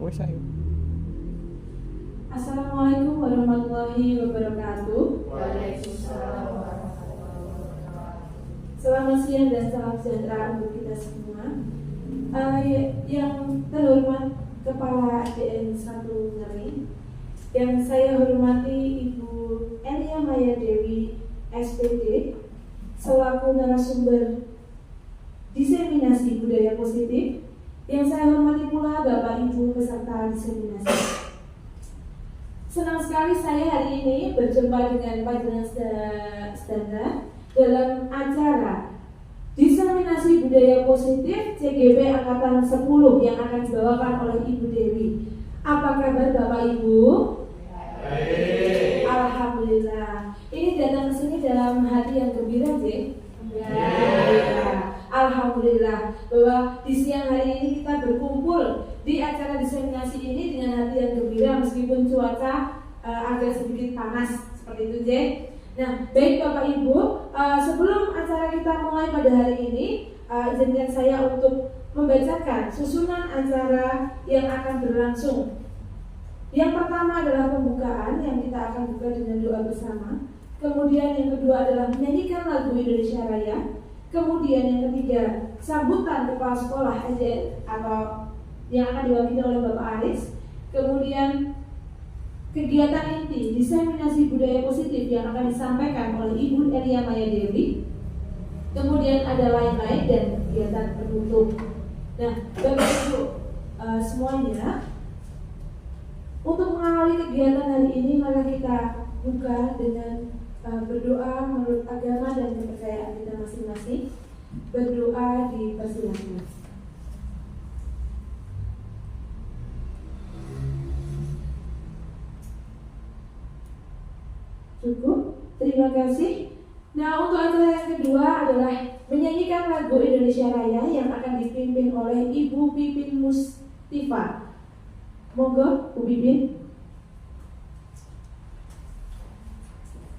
Wes ayo. Assalamualaikum warahmatullahi wabarakatuh. Waalaikumsalam warahmatullahi wabarakatuh. Selamat siang dan salam sejahtera untuk kita semua. Yang terhormat Kepala SDN 1 Ngeri, yang saya hormati Ibu Elia Maya Dewi SPD selaku narasumber diseminasi budaya positif, yang saya hormati pula Bapak Ibu peserta diseminasi. Senang sekali saya hari ini berjumpa dengan panjenengan sedaya dalam acara diseminasi budaya positif CGP Angkatan 10 yang akan dibawakan oleh Ibu Dewi. Apa kabar Bapak Ibu? Baik. Alhamdulillah. Ini datang ke sini dalam hati yang gembira, Jeng? Ya. Alhamdulillah bahwa di siang hari ini kita berkumpul di acara diseminasi ini dengan hati yang gembira meskipun cuaca agak sedikit panas seperti itu, Jeng. Nah, baik Bapak Ibu, sebelum acara kita mulai pada hari ini, izinkan saya untuk membacakan susunan acara yang akan berlangsung. Yang pertama adalah pembukaan yang kita akan buka dengan doa bersama. Kemudian yang kedua adalah menyanyikan lagu Indonesia Raya. Kemudian yang ketiga, sambutan kepala sekolah SDN atau yang akan diwakili oleh Bapak Aris. Kemudian kegiatan inti diseminasi budaya positif yang akan disampaikan oleh Ibu Elia Maya Dewi. Kemudian ada lain-lain dan kegiatan penutup. Nah, Bapak Ibu semuanya, untuk mengawali kegiatan hari ini mari kita buka dengan berdoa menurut agama dan kepercayaan kita masing-masing. Berdoa dipersilakan. Cukup, terima kasih. Nah, untuk acara yang kedua adalah menyanyikan lagu Indonesia Raya yang akan dipimpin oleh Ibu Pipin Mustifa. Monggo, Bu Pipin.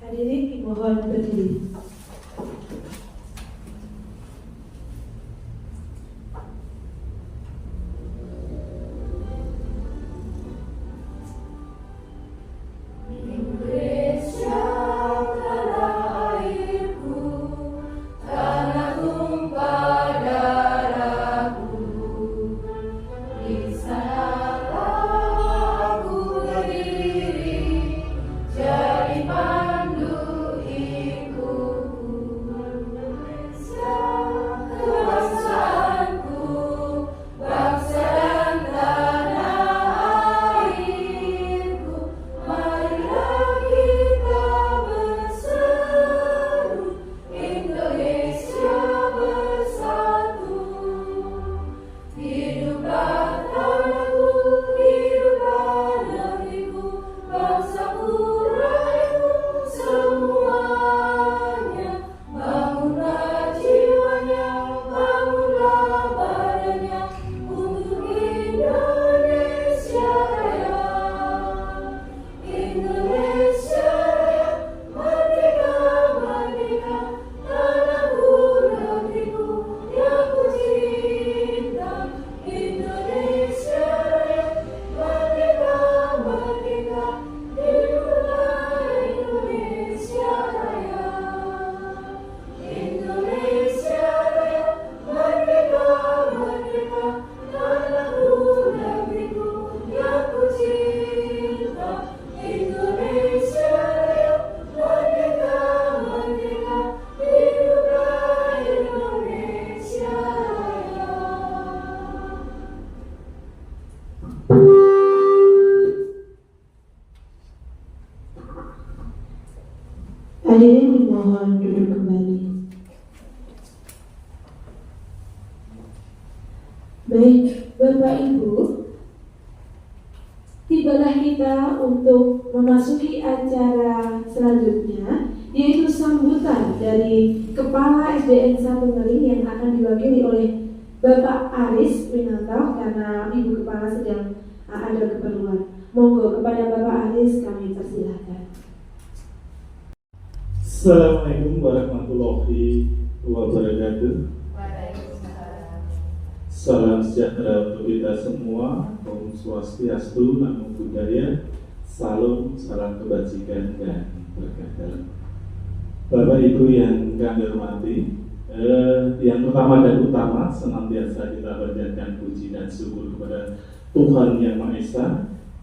Hadirin mohon berdiri. Hadirin dimohon duduk kembali. Baik, Bapak Ibu, tibalah kita untuk memasuki acara selanjutnya, yaitu sambutan dari Kepala SDN 1 Ngeri yang akan diwakili oleh Bapak Aris Winanto karena Ibu Kepala sedang ada keperluan. Monggo kepada Bapak Aris kami persilahkan. Assalamualaikum warahmatullahi wabarakatuh. Salam sejahtera untuk kita semua. Om Swastiastu, Namo Buddhaya. Salam, salam kebajikan dan berkah dalam. Bapak Ibu yang kami hormati, yang pertama dan utama senantiasa kita panjatkan puji dan syukur kepada Tuhan Yang Maha Esa,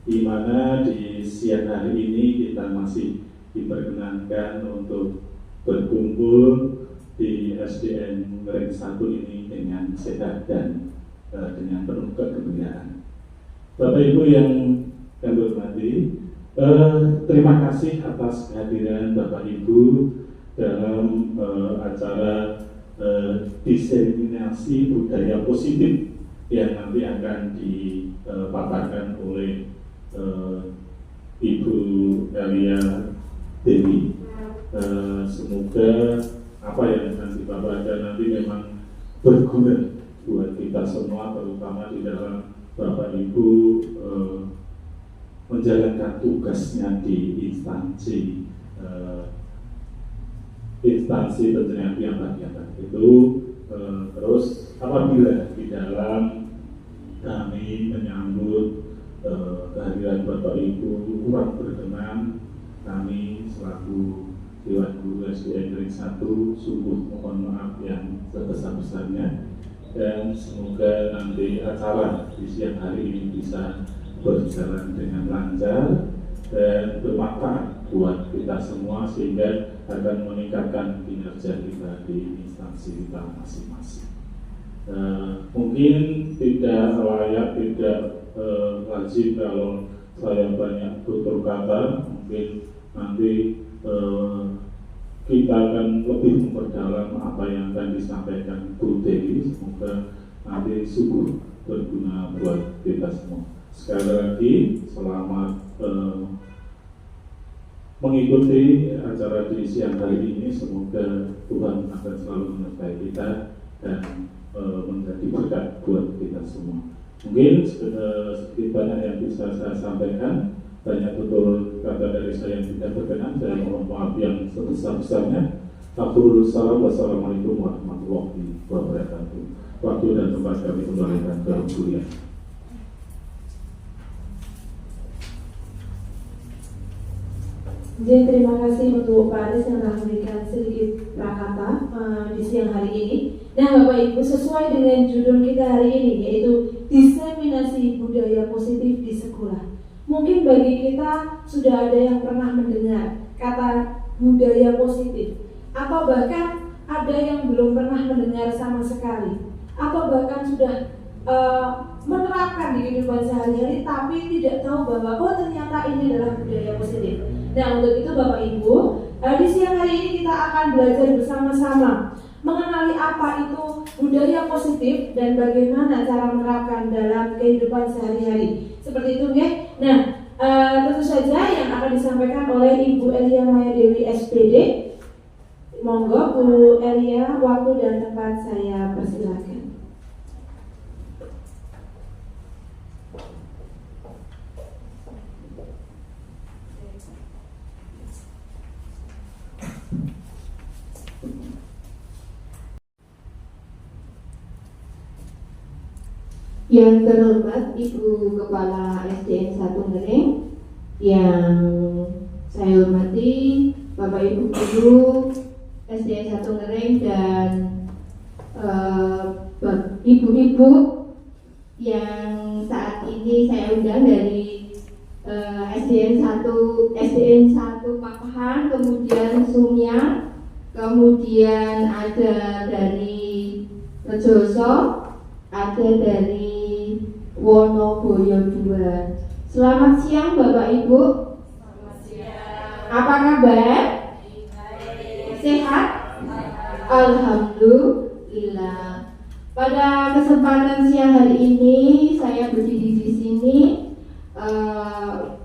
di mana di siang hari ini kita masih diperkenankan untuk berkumpul di SDN Ring 1 ini dengan sehat dan dengan penuh kegembiraan. Bapak Ibu yang kami hormati, terima kasih atas kehadiran Bapak Ibu dalam acara diseminasi budaya positif yang nanti akan dipaparkan oleh Ibu Elia Dewi. Semoga apa yang akan dipaparkan nanti memang berguna buat kita semua, terutama di dalam Bapak Ibu menjalankan tugasnya di instansi penjenengan piyambak itu. Terus apabila di dalam kami menyambut kehadiran Bapak Ibu kurang berkenan, kami selaku Dewan Guru SDN Ring 1 sungguh mohon maaf yang sebesar-besarnya, dan semoga nanti acara di siang hari ini bisa berjalan dengan lancar dan bermanfaat buat kita semua, sehingga akan meningkatkan kinerja kita di instansi kita masing-masing. Mungkin tidak layak, tidak lazim kalau saya banyak tutur kata. Mungkin nanti kita akan lebih memperdalam apa yang akan disampaikan Bu Dewi. Semoga nanti sungguh berguna buat kita semua. Sekali lagi selamat mengikuti acara di siang hari ini. Semoga Tuhan akan selalu menyertai kita dan menjadi berkat buat kita semua. Mungkin sedikit banyak yang bisa saya sampaikan. Banyak tutur kata dari saya yang tidak berkenan, saya mohon maaf yang sebesar-besarnya. Wassalamualaikum warahmatullahi wabarakatuh. Waktu dan tempat kami kembalikan ke kuliah. Jadi terima kasih untuk Pak Aris yang telah memberikan sedikit prakata di siang hari ini. Nah Bapak Ibu, sesuai dengan judul kita hari ini, yaitu diseminasi budaya positif di sekolah. Mungkin bagi kita sudah ada yang pernah mendengar kata budaya positif, atau bahkan ada yang belum pernah mendengar sama sekali, atau bahkan sudah menerapkan di kehidupan sehari-hari tapi tidak tahu bahwa oh ternyata ini adalah budaya positif. Nah untuk itu Bapak Ibu, di siang hari ini kita akan belajar bersama-sama mengenali apa itu budaya positif dan bagaimana cara menerapkan dalam kehidupan sehari-hari. Seperti itu ya. Nah tentu saja yang akan disampaikan oleh Ibu Elia Maya Dewi SPD. Monggo Bu Elia, waktu dan tempat saya persilakan. Yang terhormat Ibu Kepala SDN 1 Ngereng, yang saya hormati Bapak Ibu Guru SDN 1 Ngereng dan ibu-ibu yang saat ini saya undang dari SDN 1 Papahan, kemudian Sumya, kemudian ada dari Rejoso, ada dari Wonoboyo 2. Selamat siang Bapak Ibu. Selamat siang. Apa kabar? Sehat? Alhamdulillah. Pada kesempatan siang hari ini saya berdiri di sini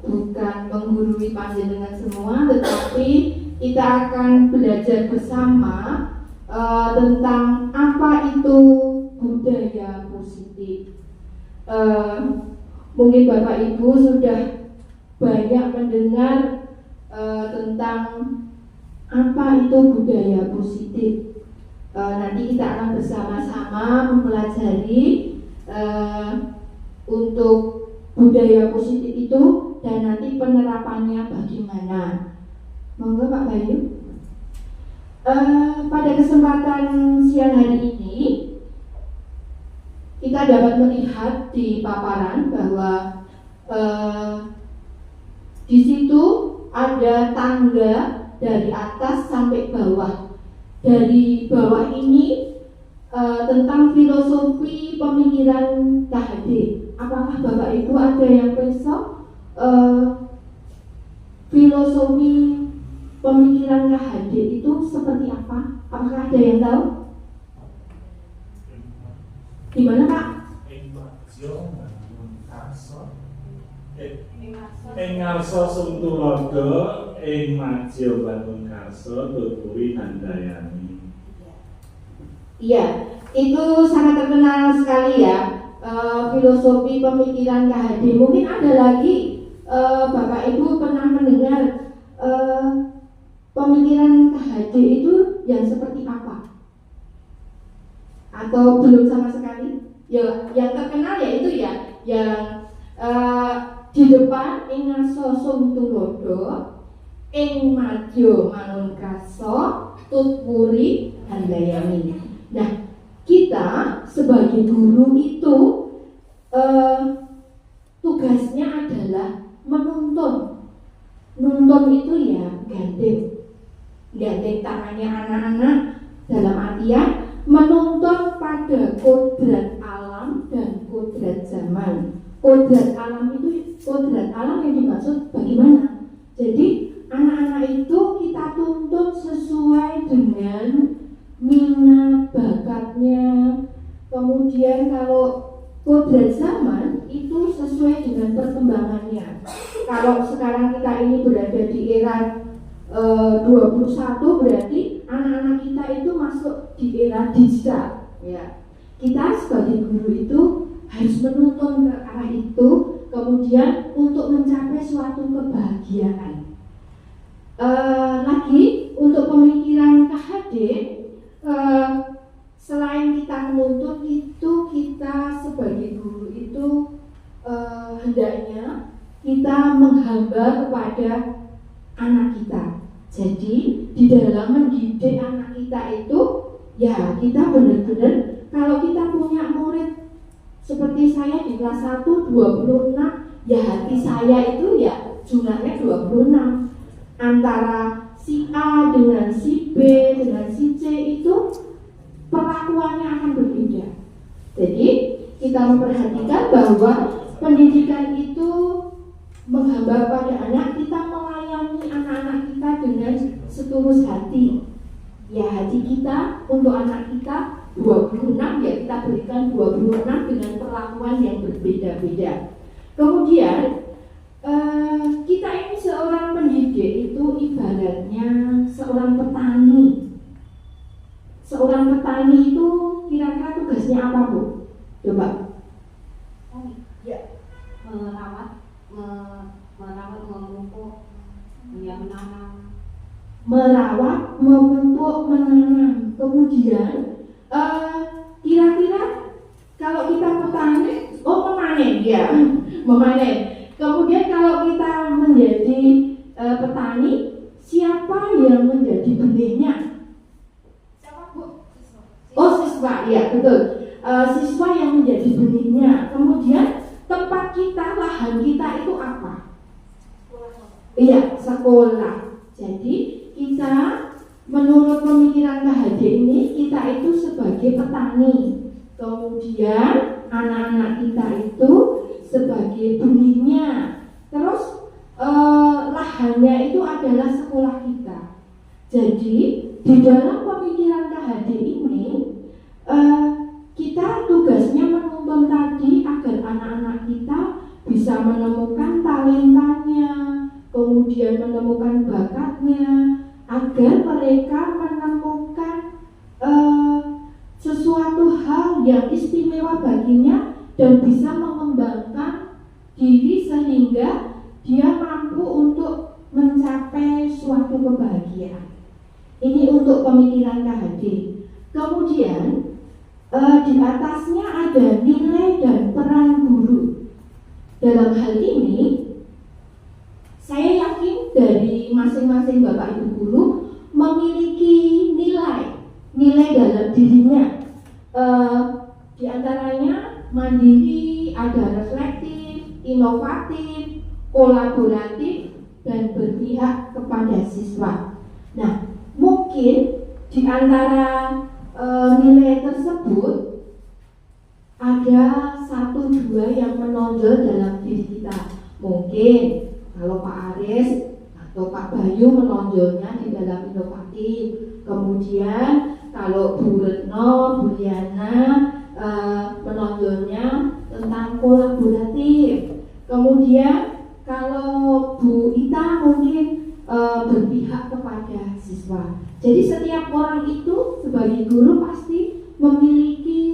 bukan menggurui panjenengan semua, tetapi kita akan belajar bersama tentang apa itu budaya positif. Mungkin Bapak Ibu sudah banyak mendengar tentang apa itu budaya positif. Nanti kita akan bersama-sama mempelajari untuk budaya positif itu dan nanti penerapannya bagaimana. Monggo Pak Bayu. Pada kesempatan siang hari ini kita dapat melihat di paparan bahwa di situ ada tangga dari atas sampai bawah. Dari bawah ini tentang filosofi pemikiran KHD. Apakah Bapak Ibu ada yang besok filosofi pemikiran KHD itu seperti apa? Apakah ada yang tahu? Gimana Pak? Ing ngarsa Suntulodo, ing Madya bangun karsa, tuturi handayani. Iya, itu sangat terkenal sekali ya, filosofi pemikiran KHD. Mungkin ada lagi Bapak Ibu pernah mendengar pemikiran KHD itu yang seperti apa? Atau belum sama sekali? Ya, yang terkenal yaitu ya, yang di depan ing ngarsa Suntulodo, ing Madya mangun karsa, tutwuri handayani. Nah, kita sebagai guru itu tugasnya adalah menuntun. Nuntun itu ya gandeng tangannya anak-anak dalam artian menuntun pada kodrat alam dan kodrat zaman. Kodrat alam itu, kodrat alam yang dimaksud bagaimana? Jadi anak-anak itu kita tuntut sesuai dengan minat bakatnya. Kemudian kalau kodrat zaman itu sesuai dengan perkembangannya. Kalau sekarang kita ini berada di era 21, berarti anak-anak kita itu masuk di era digital ya. Kita sebagai guru itu harus menuntun ke arah itu, kemudian untuk mencapai suatu kebahagiaan. Lagi untuk pemikiran KHD, selain kita menuntun itu, kita sebagai guru itu hendaknya kita menghamba kepada anak kita. Jadi di dalam mendidik anak kita itu, ya kita benar-benar, kalau kita punya murid seperti saya di kelas 1 26, ya hati saya itu ya jumlahnya 26. Antara si A dengan si B dengan si C itu perlakuannya akan berbeda. Jadi kita memperhatikan bahwa pendidikan itu menghamba pada anak, kita melayani anak-anak kita dengan setulus hati. Ya hati kita untuk anak kita 26, ya kita berikan 26 dengan perlakuan yang berbeda-beda. Kemudian kita ini seorang pendidik itu ibaratnya seorang petani. Seorang petani itu kira-kira tugasnya apa Bu? Coba. Ya, merawat, memupuk, ya menanam. Merawat, memupuk, menanam. Kemudian kira-kira kalau kita petani, memanen ya, memanen. Kemudian kalau kita menjadi petani, siapa yang menjadi benihnya? Siapa Bu? Oh siswa, ya betul. Siswa yang menjadi benihnya. Kemudian tempat kita, lahan kita itu apa? Iya, sekolah. Jadi kita menurut pemikiran KHD ini, kita itu sebagai petani. Kemudian anak-anak kita itu sebagai benihnya. Terus lahannya itu adalah sekolah kita. Jadi di dalam pemikiran KHD ini kita tugasnya menuntun tadi agar anak-anak kita bisa menemukan talentanya, kemudian menemukan bakatnya, agar mereka menemukan sesuatu hal yang istimewa baginya dan bisa mengembangkan diri sehingga dia mampu untuk mencapai suatu kebahagiaan. Ini untuk pemikiran KHD. Kemudian di atasnya ada nilai dan peran guru. Dalam hal ini, saya yakin dari masing-masing Bapak Ibu guru memiliki nilai dalam dirinya. Di antaranya mandiri, ada reflektif, inovatif, kolaboratif, dan berpihak kepada siswa. Nah, mungkin di antara nilai tersebut ada 1-2 yang menonjol dalam diri kita. Mungkin kalau Pak Aris atau Pak Bayu menonjolnya di dalam inovatif. Kemudian kalau Bu Retno, Bu Liana menonjolnya tentang kolaboratif. Kemudian kalau Bu Ita mungkin berpihak kepada siswa. Jadi setiap orang itu sebagai guru pasti memiliki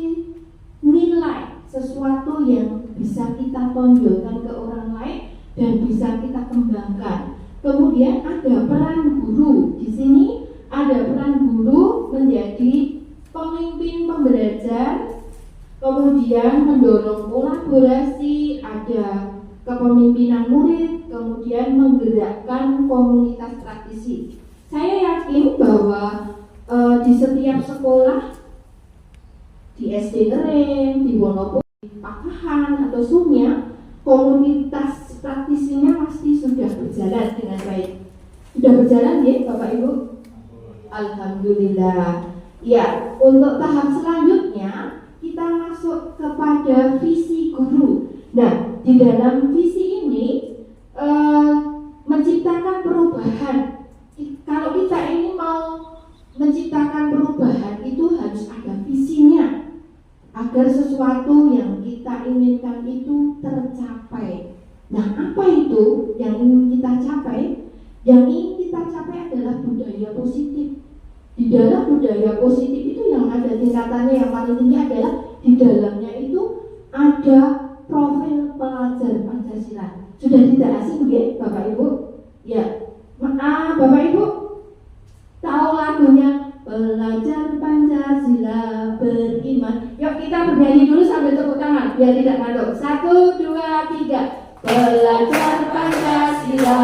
nilai, sesuatu yang bisa kita tonjolkan ke orang lain dan bisa kita kembangkan. Kemudian ada peran guru. Di sini ada peran guru menjadi pemimpin pembelajar, kemudian mendorong kolaborasi, ada kepemimpinan murid, kemudian menggerakkan komunitas praktisi. Saya yakin bahwa di setiap sekolah, di SD Ngerem, di Wonosobo, Pakahan atau Sumia, komunitas praktisinya pasti sudah berjalan dengan baik. Sudah berjalan ya Bapak Ibu? Alhamdulillah. Ya, untuk tahap selanjutnya kita masuk kepada visi guru. Nah, di dalam visi ini menciptakan perubahan. Kalau kita ini mau menciptakan perubahan itu harus ada visinya agar sesuatu yang kita inginkan itu tercapai. Nah, apa itu yang ingin kita capai? Yang ingin kita capai adalah budaya positif. Di dalam budaya positif itu yang ada tingkatannya yang paling tinggi adalah di dalamnya itu ada profil pelajar Pancasila. Sudah tidak asing ya Bapak Ibu? Ya, Bapak Ibu tahu lagunya Pelajar Pancasila beriman. Yuk kita bernyanyi dulu sambil tepuk tangan biar tidak ngantuk. 1, 2, 3. Pelajar Pancasila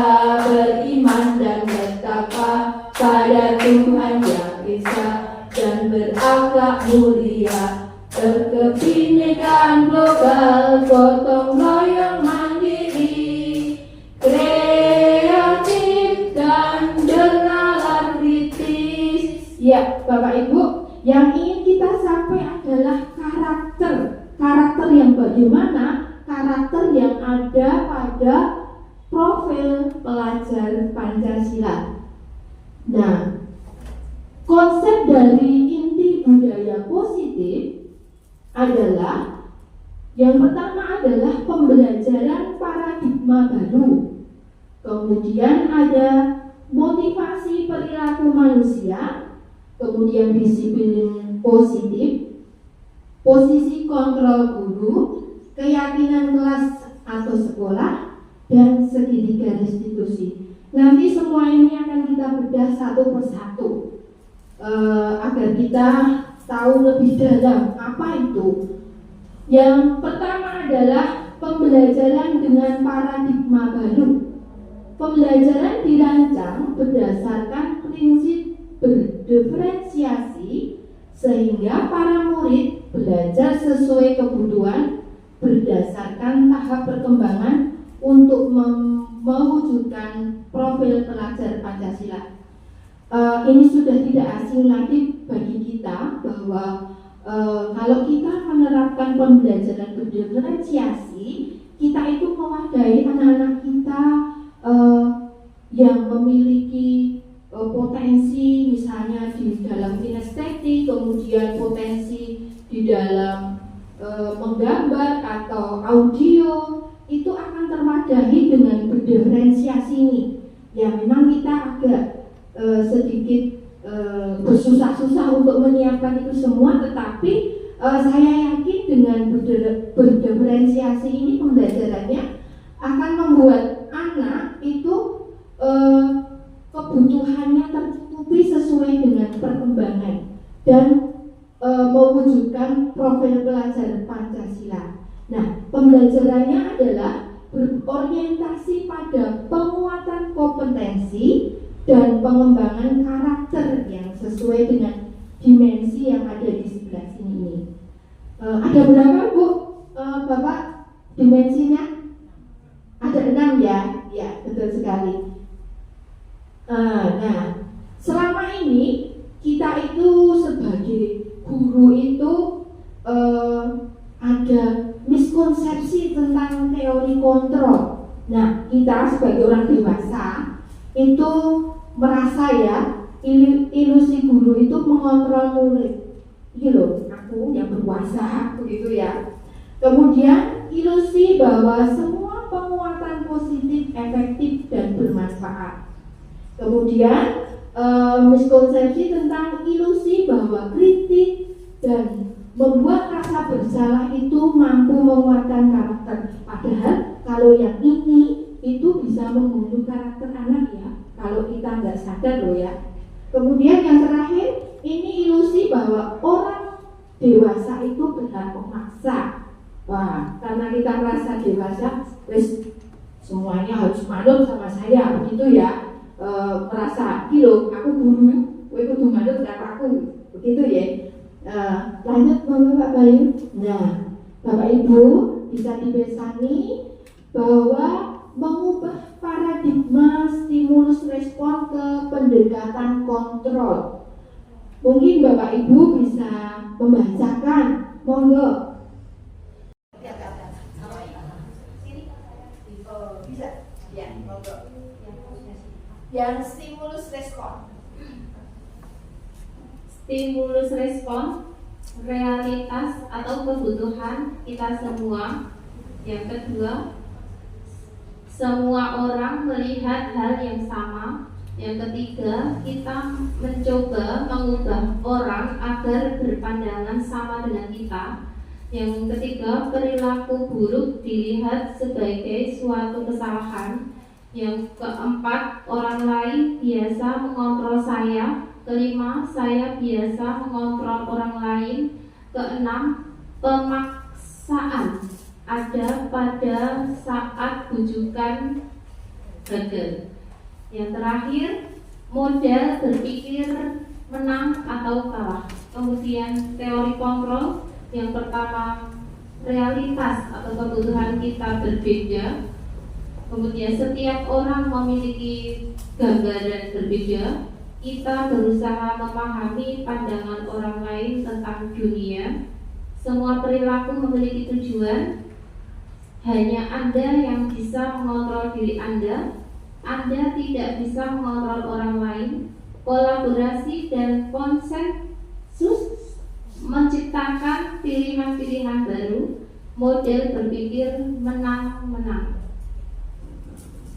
beriman dan bertakwa pada Tuhan Yang Esa dan berakhlak mulia. Berkebinekaan global, gotong royong mandiri, kreatif dan bernalar kritis. Ya, Bapak Ibu, yang ingin kita sampai adalah karakter yang bagaimana, karakter yang ada pada profil pelajar Pancasila. Nah, konsep dari inti budaya positif adalah yang pertama adalah pembelajaran paradigma baru. Kemudian ada motivasi perilaku manusia, kemudian disiplin positif, posisi kontrol guru, keyakinan kelas atau sekolah, dan segitiga restitusi. Nanti semua ini akan kita bedah satu persatu agar kita tahu lebih dalam apa itu. Yang pertama adalah pembelajaran dengan paradigma baru. Pembelajaran dirancang berdasarkan prinsip berdiferensiasi sehingga para murid belajar sesuai kebutuhan berdasarkan tahap perkembangan untuk mewujudkan profil pelajar Pancasila. Ini sudah tidak asing lagi bagi kita bahwa kalau kita menerapkan pembelajaran berdiferensiasi, kita itu mewadahi anak-anak kita yang memiliki potensi misalnya di dalam kinestetik, kemudian potensi di dalam menggambar atau audio, itu akan terwadahi dengan berdiferensiasi ini. Ya memang kita agak sedikit bersusah-susah untuk menyiapkan itu semua, tetapi saya yakin dengan berdiferensiasi ini pembelajarannya akan membuat anak itu kebutuhannya tercukupi sesuai dengan perkembangan dan mewujudkan profil pelajar Pancasila. Nah, pembelajarannya adalah berorientasi pada penguatan kompetensi dan pengembangan karakter yang sesuai dengan dimensi yang ada di sebelah sini ini. Ada berapa, Bu? Bapak, dimensinya? Ada 6 ya? Ya, betul sekali. Nah, selama ini kita itu sebagai guru itu ada miskonsepsi tentang teori kontrol. Nah, kita sebagai orang dewasa itu merasa ya ilusi guru itu mengontrol murid. Ini loh, aku yang berkuasa, begitu ya. Kemudian ilusi bahwa semua penguatan positif, efektif dan bermanfaat. Kemudian miskonsepsi tentang ilusi bahwa kritik dan membuat rasa bersalah itu mampu menguatkan karakter. Padahal kalau yang ini itu bisa membunuh karakter anak ya, kalau kita nggak sadar loh ya. Kemudian yang terakhir, ini ilusi bahwa orang dewasa itu berhak memaksa. Wah, karena kita merasa dewasa, semuanya harus manut sama saya, begitu ya. Merasa, kilo, aku guru, kowe kudu manut karo aku, begitu ya. Lanjut Bapak Bayu. Nah, Bapak Ibu bisa dibesani bahwa mengubah paradigma stimulus respon ke pendekatan kontrol. Mungkin Bapak Ibu bisa membacakan, monggo. Bisa, ya, monggo. Yang stimulus respon. Stimulus respon, realitas atau kebutuhan kita semua. Yang kedua, semua orang melihat hal yang sama. Yang ketiga, kita mencoba mengubah orang agar berpandangan sama dengan kita. Yang ketiga, perilaku buruk dilihat sebagai suatu kesalahan. Yang keempat, orang lain biasa mengontrol saya. Kelima, saya biasa mengontrol orang lain. Keenam, pemaksaan ada pada saat bujukan gagal. Yang terakhir, model berpikir menang atau kalah. Kemudian teori kontrol. Yang pertama, realitas atau kebutuhan kita berbeda. Kemudian setiap orang memiliki gambaran berbeda. Kita berusaha memahami pandangan orang lain tentang dunia. Semua perilaku memiliki tujuan. Hanya Anda yang bisa mengontrol diri Anda. Anda tidak bisa mengontrol orang lain. Kolaborasi dan konsensus menciptakan pilihan-pilihan baru. Model berpikir menang-menang.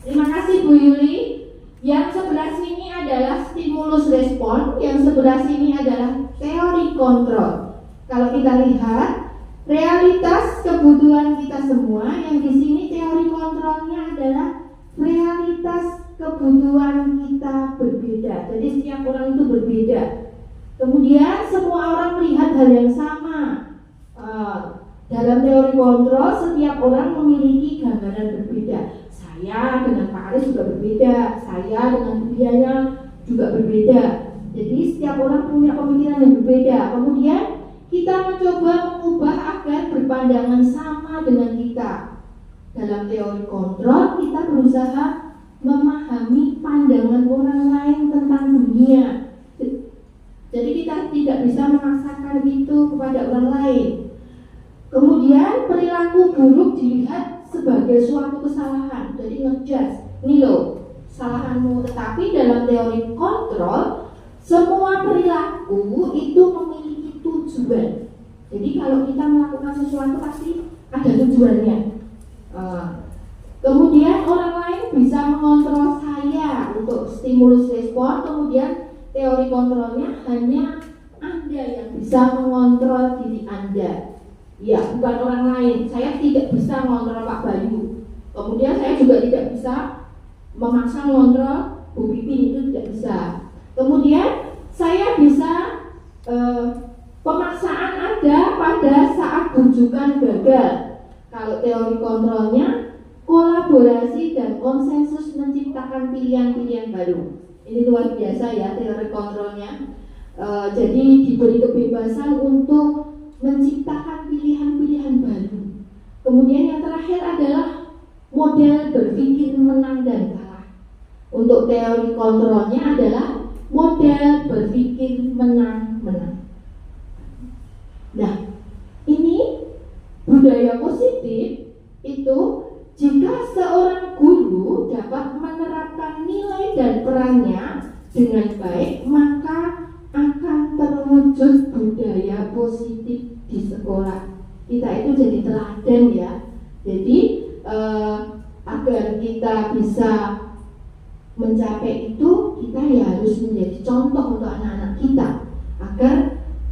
Terima kasih Bu Yuli. Yang sebelah sini adalah stimulus respon, yang sebelah sini adalah teori kontrol. Kalau kita lihat realitas kebutuhan kita semua, yang di sini teori kontrolnya adalah realitas kebutuhan kita berbeda. Jadi setiap orang itu berbeda. Kemudian semua orang melihat hal yang sama. Dalam teori kontrol, setiap orang memiliki gambaran berbeda. Saya dengan Pak Aris juga berbeda, saya dengan Bu Diana juga berbeda. Jadi setiap orang punya pemikiran yang berbeda. Kemudian kita mencoba mengubah agar berpandangan sama dengan kita. Dalam teori kontrol, kita berusaha memahami pandangan orang lain tentang dunia. Jadi kita tidak bisa memaksakan itu kepada orang lain. Kemudian perilaku buruk dilihat sebagai suatu kesalahan. Jadi ngejudge, ini loh kesalahanmu. Tetapi dalam teori kontrol, semua perilaku itu memiliki tujuan. Jadi kalau kita melakukan sesuatu pasti ada tujuannya. Kemudian orang lain bisa mengontrol saya untuk stimulus respon. Kemudian teori kontrolnya hanya Anda yang bisa mengontrol diri Anda. Ya, bukan orang lain. Saya tidak bisa mengontrol Pak Bayu. Kemudian saya juga tidak bisa memaksa mengontrol Bu Pipin, itu tidak bisa. Kemudian saya bisa pemaksaan ada pada saat bujukan gagal. Kalau teori kontrolnya, kolaborasi dan konsensus menciptakan pilihan-pilihan baru. Ini luar biasa ya teori kontrolnya. Jadi diberi kebebasan untuk menciptakan pilihan-pilihan baru. Kemudian yang terakhir adalah model berpikir menang dan kalah. Untuk teori kontrolnya adalah model berpikir menang-menang. Nah, ini budaya positif itu jika seorang guru dapat menerapkan nilai dan perannya dengan baik, maka akan terwujud budaya positif di sekolah. Kita itu jadi teladan ya. Jadi agar kita bisa mencapai itu, kita ya harus menjadi contoh untuk anak-anak kita, agar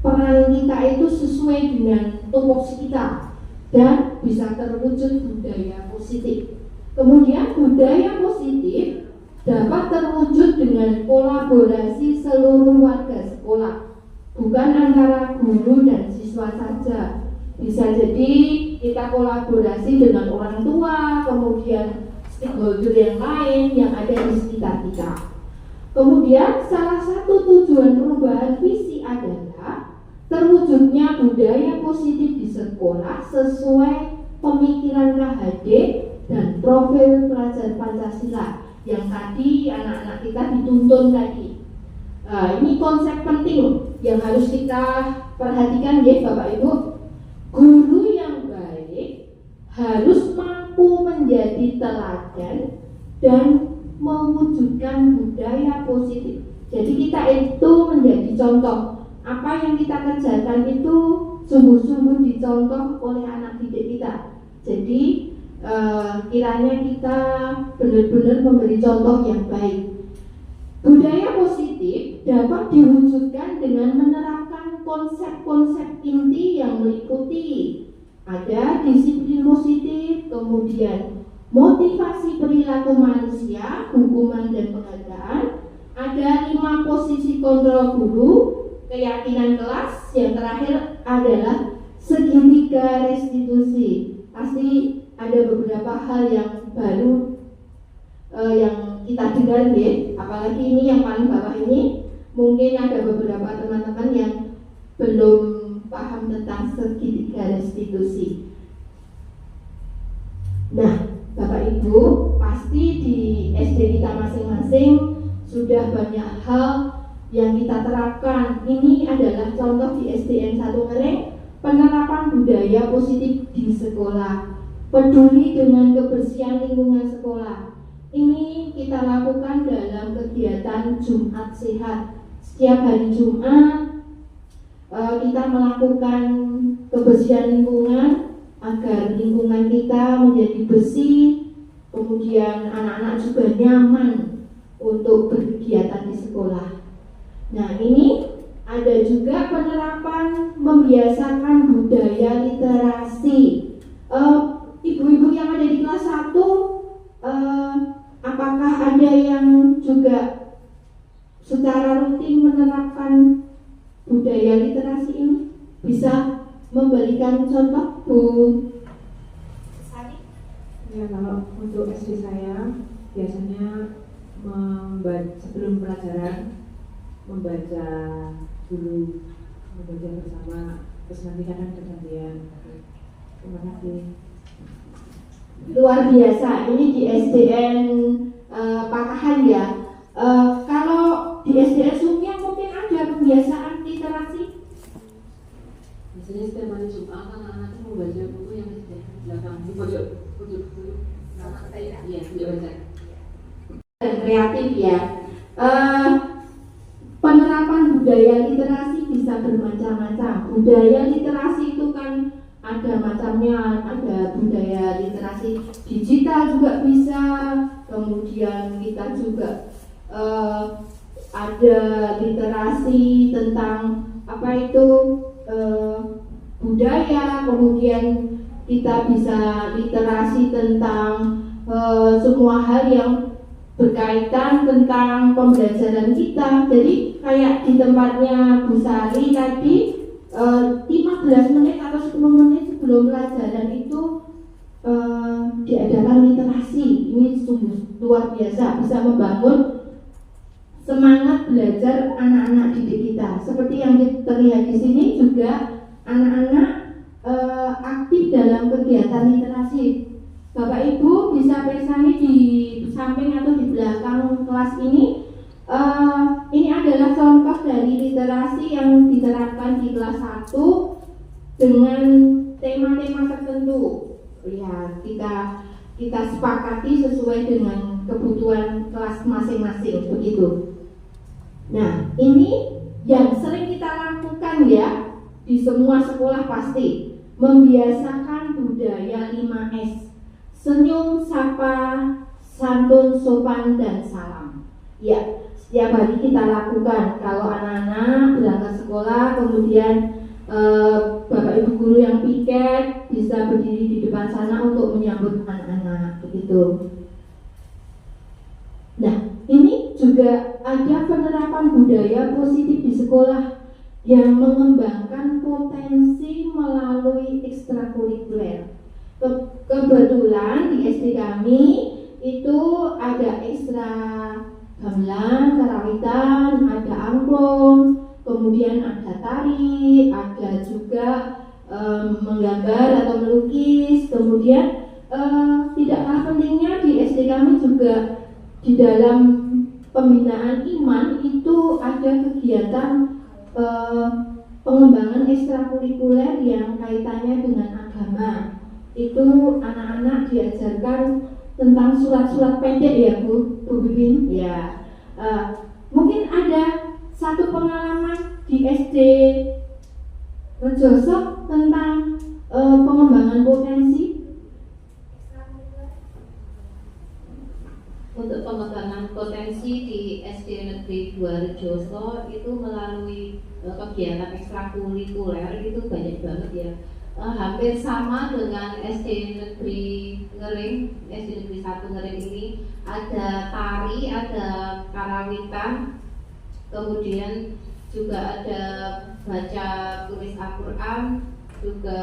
peran kita itu sesuai dengan tupoksi kita dan bisa terwujud budaya positif. Kemudian budaya positif dapat terwujud dengan kolaborasi seluruh warga sekolah, bukan antara guru dan siswa saja. Bisa jadi kita kolaborasi dengan orang tua, kemudian stakeholder yang lain yang ada di sekitar kita. Kemudian salah satu tujuan perubahan visi adalah terwujudnya budaya positif di sekolah sesuai pemikiran KHD dan profil pelajar Pancasila yang tadi anak-anak kita dituntun tadi. Ini konsep penting yang harus kita perhatikan ya Bapak Ibu. Guru yang baik harus mampu menjadi teladan dan mewujudkan budaya positif. Jadi kita itu menjadi contoh. Apa yang kita kerjakan itu sungguh-sungguh dicontoh oleh anak didik kita. Jadi kiranya kita benar-benar memberi contoh yang baik. Budaya positif dapat diwujudkan dengan menerapkan konsep-konsep inti yang meliputi ada disiplin positif, kemudian motivasi perilaku manusia, hukuman dan penghargaan, ada 5 posisi kontrol guru, keyakinan kelas, yang terakhir adalah segitiga restitusi. Pasti ada beberapa hal yang baru yang kita dengar ya, apalagi ini yang paling bawah ini mungkin ada beberapa teman-teman yang belum paham tentang segitiga restitusi. Nah, Bapak Ibu pasti di SD kita masing-masing sudah banyak hal yang kita terapkan. Ini adalah contoh di SDN 1 Ngereng, penerapan budaya positif di sekolah, peduli dengan kebersihan lingkungan sekolah. Ini kita lakukan dalam kegiatan Jumat Sehat. Setiap hari Jumat kita melakukan kebersihan lingkungan agar lingkungan kita menjadi bersih, kemudian anak-anak juga nyaman untuk berkegiatan di sekolah. Nah, ini ada juga penerapan membiasakan budaya literasi. Ibu-ibu yang ada di kelas 1, apakah ada yang juga secara rutin menerapkan budaya literasi ini? Bisa memberikan contoh, Bu Sari? Ya, kalau untuk SD saya biasanya sebelum pelajaran membaca dulu, membaca bersama, terus nanti kadang gantian. Terima kasih. Luar biasa, ini di SDN Pakahan ya. Kalau di SDN Sumiang mungkin ada pembiasaan literasi. Biasanya setiap hari Jumat anak-anak itu membaca buku yang di belakang di pojok. Anak saya, iya, baca. Dan kreatif ya. Penerapan budaya literasi bisa bermacam-macam. Budaya literasi itu kan ada macamnya, ada budaya literasi digital juga bisa, kemudian kita juga ada literasi tentang apa itu budaya, kemudian kita bisa literasi tentang semua hal yang berkaitan tentang pembelajaran kita. Jadi kayak di tempatnya Bu Sari tadi 15 menit atau 10 menit sebelum pelajaran itu diadakan literasi. Ini sungguh luar biasa, bisa membangun semangat belajar anak-anak didik kita. Seperti yang terlihat di sini juga anak-anak aktif dalam kegiatan literasi. Bapak Ibu bisa persani di samping atau di belakang kelas ini. Ini adalah contoh dari literasi yang diterapkan di kelas 1 dengan tema-tema tertentu. Ya, kita sepakati sesuai dengan kebutuhan kelas masing-masing begitu. Nah, ini yang sering kita lakukan ya di semua sekolah pasti, membiasakan budaya 5S. Senyum, sapa, santun, sopan, dan salam. Ya, setiap hari kita lakukan. Kalau anak-anak berangkat sekolah, kemudian Bapak Ibu guru yang piket bisa berdiri di depan sana untuk menyambut anak-anak begitu. Nah, ini juga ada penerapan budaya positif di sekolah yang mengembangkan potensi melalui ekstrakurikuler. Kebetulan di SD kami itu ada ekstra gamelan, karawitan, ada angklung, kemudian ada tari, ada juga menggambar atau melukis. Kemudian tidak kalah pentingnya di SD kami juga di dalam pembinaan iman itu ada kegiatan pengembangan ekstrakurikuler yang kaitannya dengan agama. Itu anak-anak diajarkan tentang surat-surat pendek ya Bu Bibin ya. Mungkin ada satu pengalaman di SD Rejoso tentang pengembangan potensi. Untuk pengembangan potensi di SD Negeri 2 Rejoso itu melalui kegiatan ekstrakurikuler itu banyak banget ya. Hampir sama dengan SD Negeri Ngering, SD Negeri 1 Ngering ini ada tari, ada karawitan, kemudian juga ada baca tulis Al-Quran, juga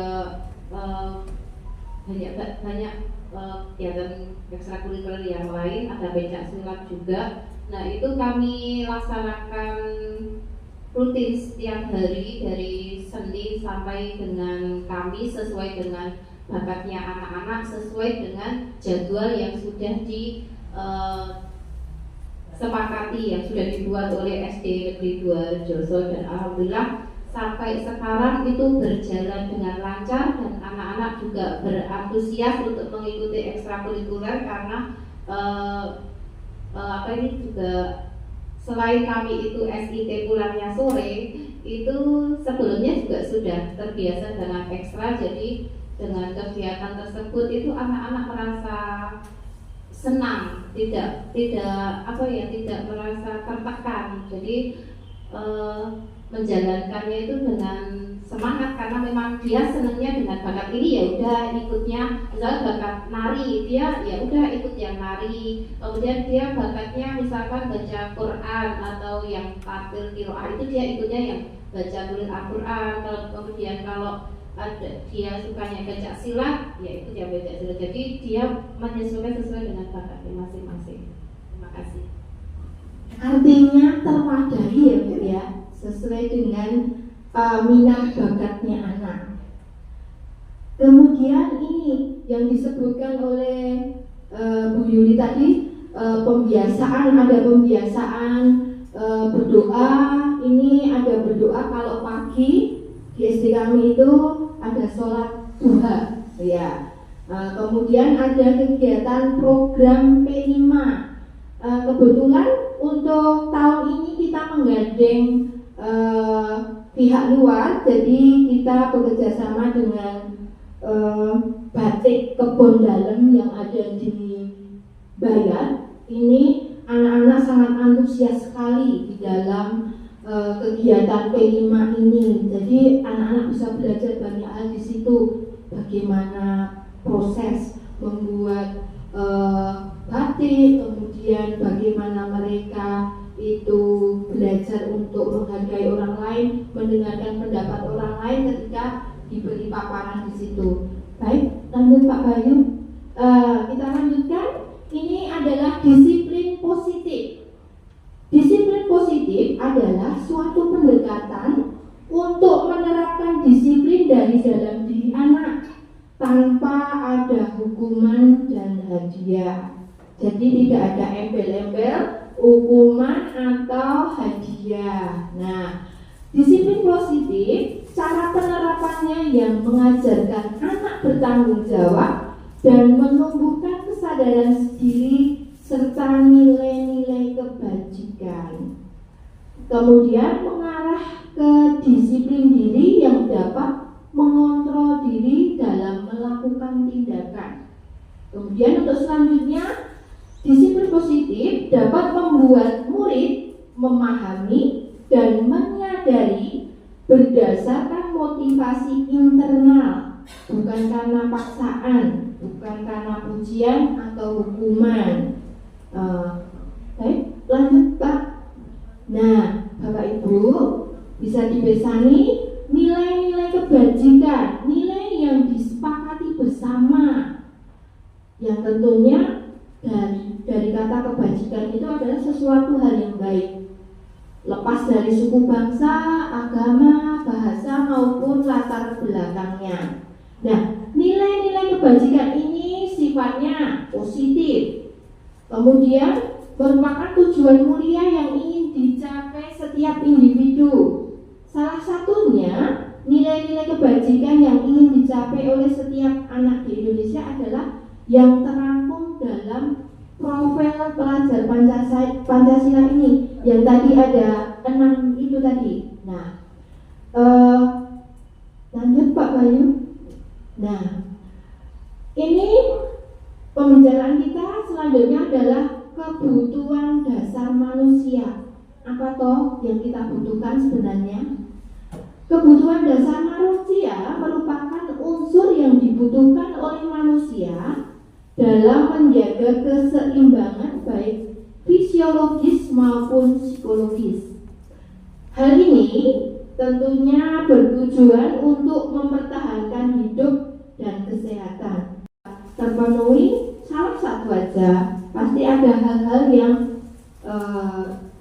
banyak kegiatan ekstrakurikuler yang lain, ada pencak silat juga. Nah itu kami laksanakan rutin setiap hari dari Senin sampai dengan Kamis sesuai dengan bakatnya anak-anak, sesuai dengan jadwal yang sudah disepakati, yang sudah dibuat oleh SD Negeri 2 Rejoso. Dan alhamdulillah sampai sekarang itu berjalan dengan lancar dan anak-anak juga berantusias untuk mengikuti ekstrakurikuler karena ini juga selain kami itu SIT pulangnya sore, itu sebelumnya juga sudah terbiasa dengan ekstra. Jadi dengan kegiatan tersebut itu anak-anak merasa senang, tidak merasa tertekan. Jadi menjalankannya itu dengan semangat karena memang dia senangnya dengan bakat ini, ya udah ikutnya. Misalnya bakat nari, dia ya udah ikut yang nari. Kemudian dia bakatnya misalkan baca Quran atau yang tampil qiraah, itu dia ikutnya yang baca tulis Al-Quran. Kemudian kalau ada dia sukanya baca silat, ya itu dia baca silat. Jadi dia menyesuaikan sesuai dengan bakatnya masing-masing. Terima kasih. Artinya terwadahi ya Bu ya, sesuai dengan minat bakatnya anak. Kemudian ini yang disebutkan oleh Bu Yuli tadi, pembiasaan, ada pembiasaan berdoa. Ini ada berdoa kalau pagi di SD kami itu ada sholat duha ya. Kemudian ada kegiatan program P5. Kebetulan untuk tahun ini kita menggandeng pihak luar, jadi kita bekerja sama dengan batik kebon dalam yang ada di Bayan. Ini anak-anak sangat antusias sekali di dalam kegiatan P5 ini. Jadi anak-anak bisa belajar banyak hal di situ, bagaimana proses membuat batik, kemudian bagaimana mereka itu belajar untuk menghargai orang lain, mendengarkan pendapat orang lain ketika diberi paparan di situ. Baik, lanjut Pak Bayu. hadiah. Jadi tidak ada embel-embel hukuman atau hadiah. Nah, disiplin positif cara penerapannya yang mengajarkan anak bertanggung jawab dan menumbuhkan kesadaran diri serta nilai-nilai kebajikan. Kemudian mengarah ke disiplin diri yang dapat mengontrol diri dalam melakukan tindakan. Kemudian untuk selanjutnya, disiplin positif dapat membuat murid memahami dan menyadari berdasarkan motivasi internal, bukan karena paksaan, bukan karena pujian atau hukuman. Baik, lanjut Pak. Nah, Bapak Ibu bisa dibesani nilai-nilai kebajikan, nilai yang disepakati bersama, yang tentunya dari kata kebajikan itu adalah sesuatu hal yang baik, lepas dari suku bangsa, agama, bahasa maupun latar belakangnya. Nah, nilai-nilai kebajikan ini sifatnya positif, kemudian merupakan tujuan mulia yang ingin dicapai setiap individu. Salah satunya nilai-nilai kebajikan yang ingin dicapai oleh setiap anak di Indonesia adalah yang terangkum dalam profil pelajar Pancasila ini, yang tadi ada 6 itu tadi. Nah, lanjut Pak Bayu. Nah, ini pembicaraan kita selanjutnya adalah kebutuhan dasar manusia. Apa toh yang kita butuhkan sebenarnya? Kebutuhan dasar manusia merupakan unsur yang dibutuhkan oleh manusia dalam menjaga keseimbangan baik fisiologis maupun psikologis. Hal ini tentunya bertujuan untuk mempertahankan hidup dan kesehatan. Terpenuhi salah satu aja, pasti ada hal-hal yang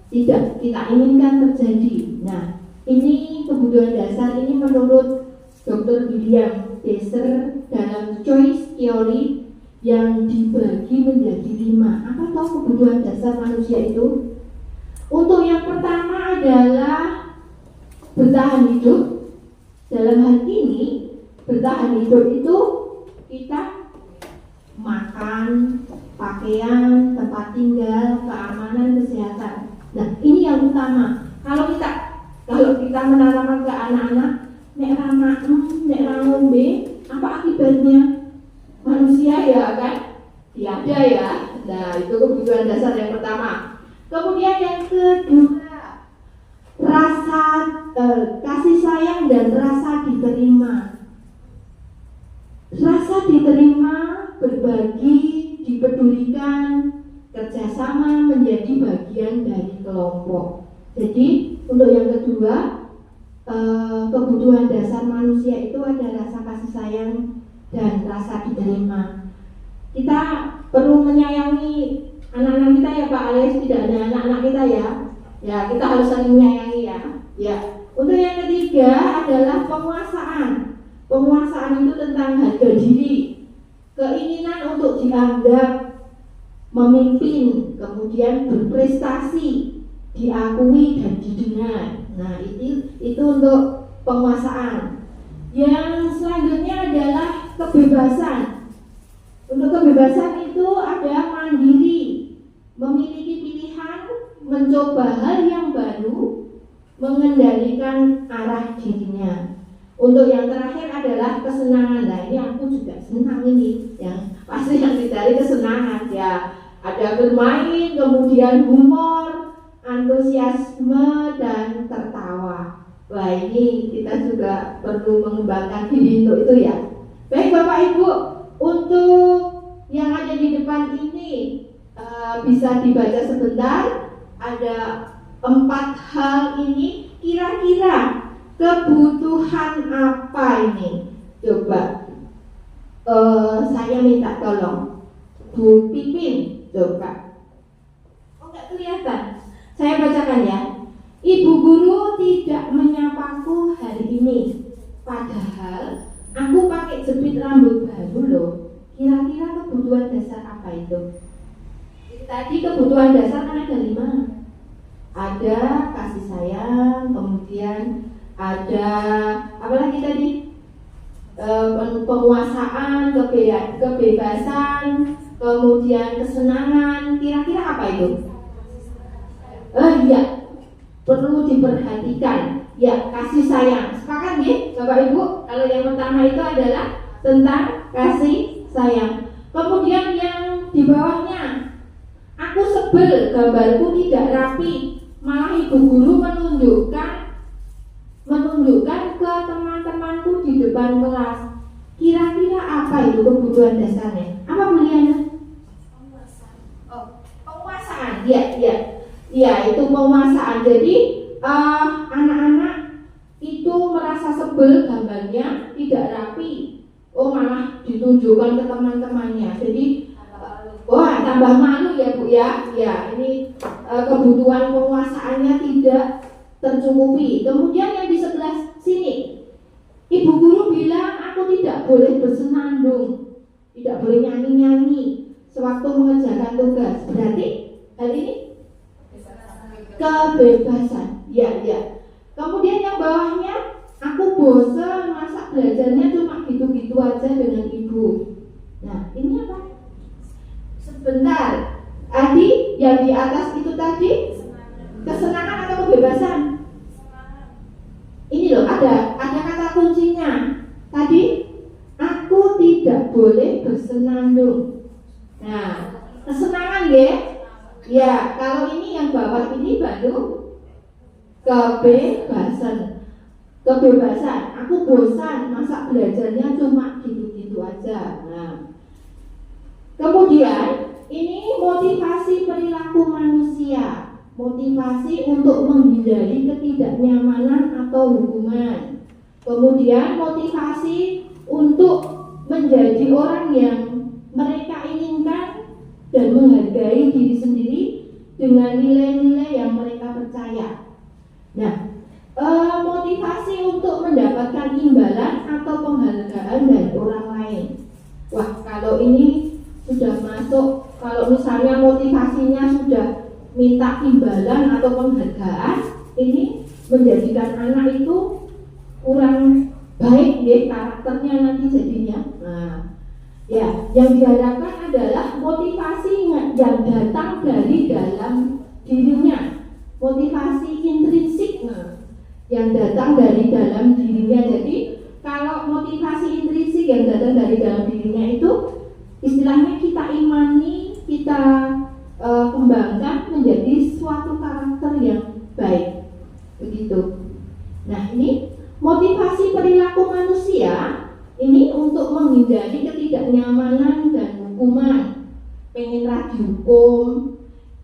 tidak kita inginkan terjadi. Nah, ini kebutuhan dasar ini menurut Dr. William Deser dalam Choice Theory yang dibagi menjadi 5. Apa toh kebutuhan dasar manusia itu? Untuk yang pertama adalah bertahan hidup. Dalam hal ini, bertahan hidup itu kita makan, pakaian, tempat tinggal, keamanan, kesehatan. Nah, ini yang utama. Kalau kita menanamkan ke anak-anak, nek ra makan, nek ra ngombe, apa akibatnya? Manusia ya kan? Tiada ya. Nah, itu kebutuhan dasar yang pertama. Kemudian yang kedua, rasa kasih sayang dan rasa diterima. Rasa diterima, berbagi, dipedulikan, kerjasama menjadi bagian dari kelompok. Jadi untuk yang kedua, kebutuhan dasar manusia itu ada rasa kasih sayang dan rasa diterima. Kita perlu menyayangi anak-anak kita ya Pak, alias tidak ada anak-anak kita ya. Ya, kita harus saling menyayangi ya. Ya. Untuk yang ketiga adalah penguasaan. Penguasaan itu tentang harga diri, keinginan untuk dianggap memimpin, kemudian berprestasi, diakui dan didengar. Nah, itu untuk penguasaan. Yang selanjutnya adalah kebebasan. Untuk kebebasan itu ada mandiri, memiliki pilihan, mencoba hal yang baru, mengendalikan arah dirinya. Untuk yang terakhir adalah kesenangan. Nah, ini aku juga senang ini, yang pasti yang dicari kesenangan ya. Ada bermain, kemudian humor, antusiasme dan tertawa. Wah, ini kita juga perlu mengembangkan diri untuk itu ya. Baik Bapak Ibu, untuk yang ada di depan ini bisa dibaca sebentar. Ada 4 hal ini, kira-kira kebutuhan apa ini? Coba saya minta tolong Bu Pipin, coba. Oh, nggak kelihatan. Saya bacakan ya. Ibu guru tidak menyapaku hari ini, padahal aku pakai jepit rambut baru loh. Kira-kira kebutuhan dasar apa itu? Tadi kebutuhan dasar kan ada 5. Ada kasih sayang, kemudian ada apa lagi tadi? Penguasaan, kebebasan, kemudian kesenangan. Kira-kira apa itu? Iya, perlu diperhatikan. Ya, kasih sayang. Sepakat ya, Bapak Ibu? Kalau yang pertama itu adalah tentang kasih sayang. Kemudian yang di bawahnya, aku sebel gambarku tidak rapi. Malah ibu guru menunjukkan ke teman-temanku di depan kelas. Kira-kira apa itu kebutuhan dasarnya? Apa pilihannya? Penguasaan. Ya, itu penguasaan. Jadi anak-anak itu merasa sebel gambarnya tidak rapi. Malah ditunjukkan ke teman-temannya. Jadi tambah malu ya Bu ya. Ya, ini kebutuhan penguasaannya tidak tercukupi. Kemudian yang di sebelah sini, ibu guru bilang aku tidak boleh bersenandung, tidak boleh nyanyi-nyanyi sewaktu mengerjakan tugas. Berarti hal ini kebebasan. Ya. Kemudian yang bawahnya, aku bosan, masa belajarnya cuma gitu-gitu aja dengan ibu. Nah, ini apa? Sebentar. Adi, yang di atas itu tadi kesenangan atau kebebasan? Ini loh, ada kata kuncinya. Tadi aku tidak boleh bersenandung. Nah, kesenangan ya. Ya, kalau ini yang bawah ini baru kebebasan. Aku bosan, masa belajarnya cuma gitu-gitu aja. Nah, kemudian ini motivasi perilaku manusia, motivasi untuk menghindari ketidaknyamanan atau hukuman. Kemudian motivasi untuk menjadi orang yang mereka inginkan dan menghargai diri sendiri dengan nilai-nilai yang mereka percaya. Nah, motivasi untuk mendapatkan imbalan atau penghargaan dari orang lain. Wah, kalau ini sudah masuk, kalau misalnya motivasinya sudah minta imbalan atau penghargaan, ini menjadikan anak itu kurang baik ya karakternya nanti jadinya. Nah, ya, yang diharapkan adalah motivasi yang datang dari dalam dirinya, motivasi intrinsik yang datang dari dalam dirinya. Jadi kalau motivasi intrinsik yang datang dari dalam dirinya itu istilahnya kita imani, kita kembangkan menjadi suatu karakter yang baik, begitu. Nah, ini motivasi perilaku manusia ini untuk menghindari ketidaknyamanan dan hukuman. Pengen dihukum,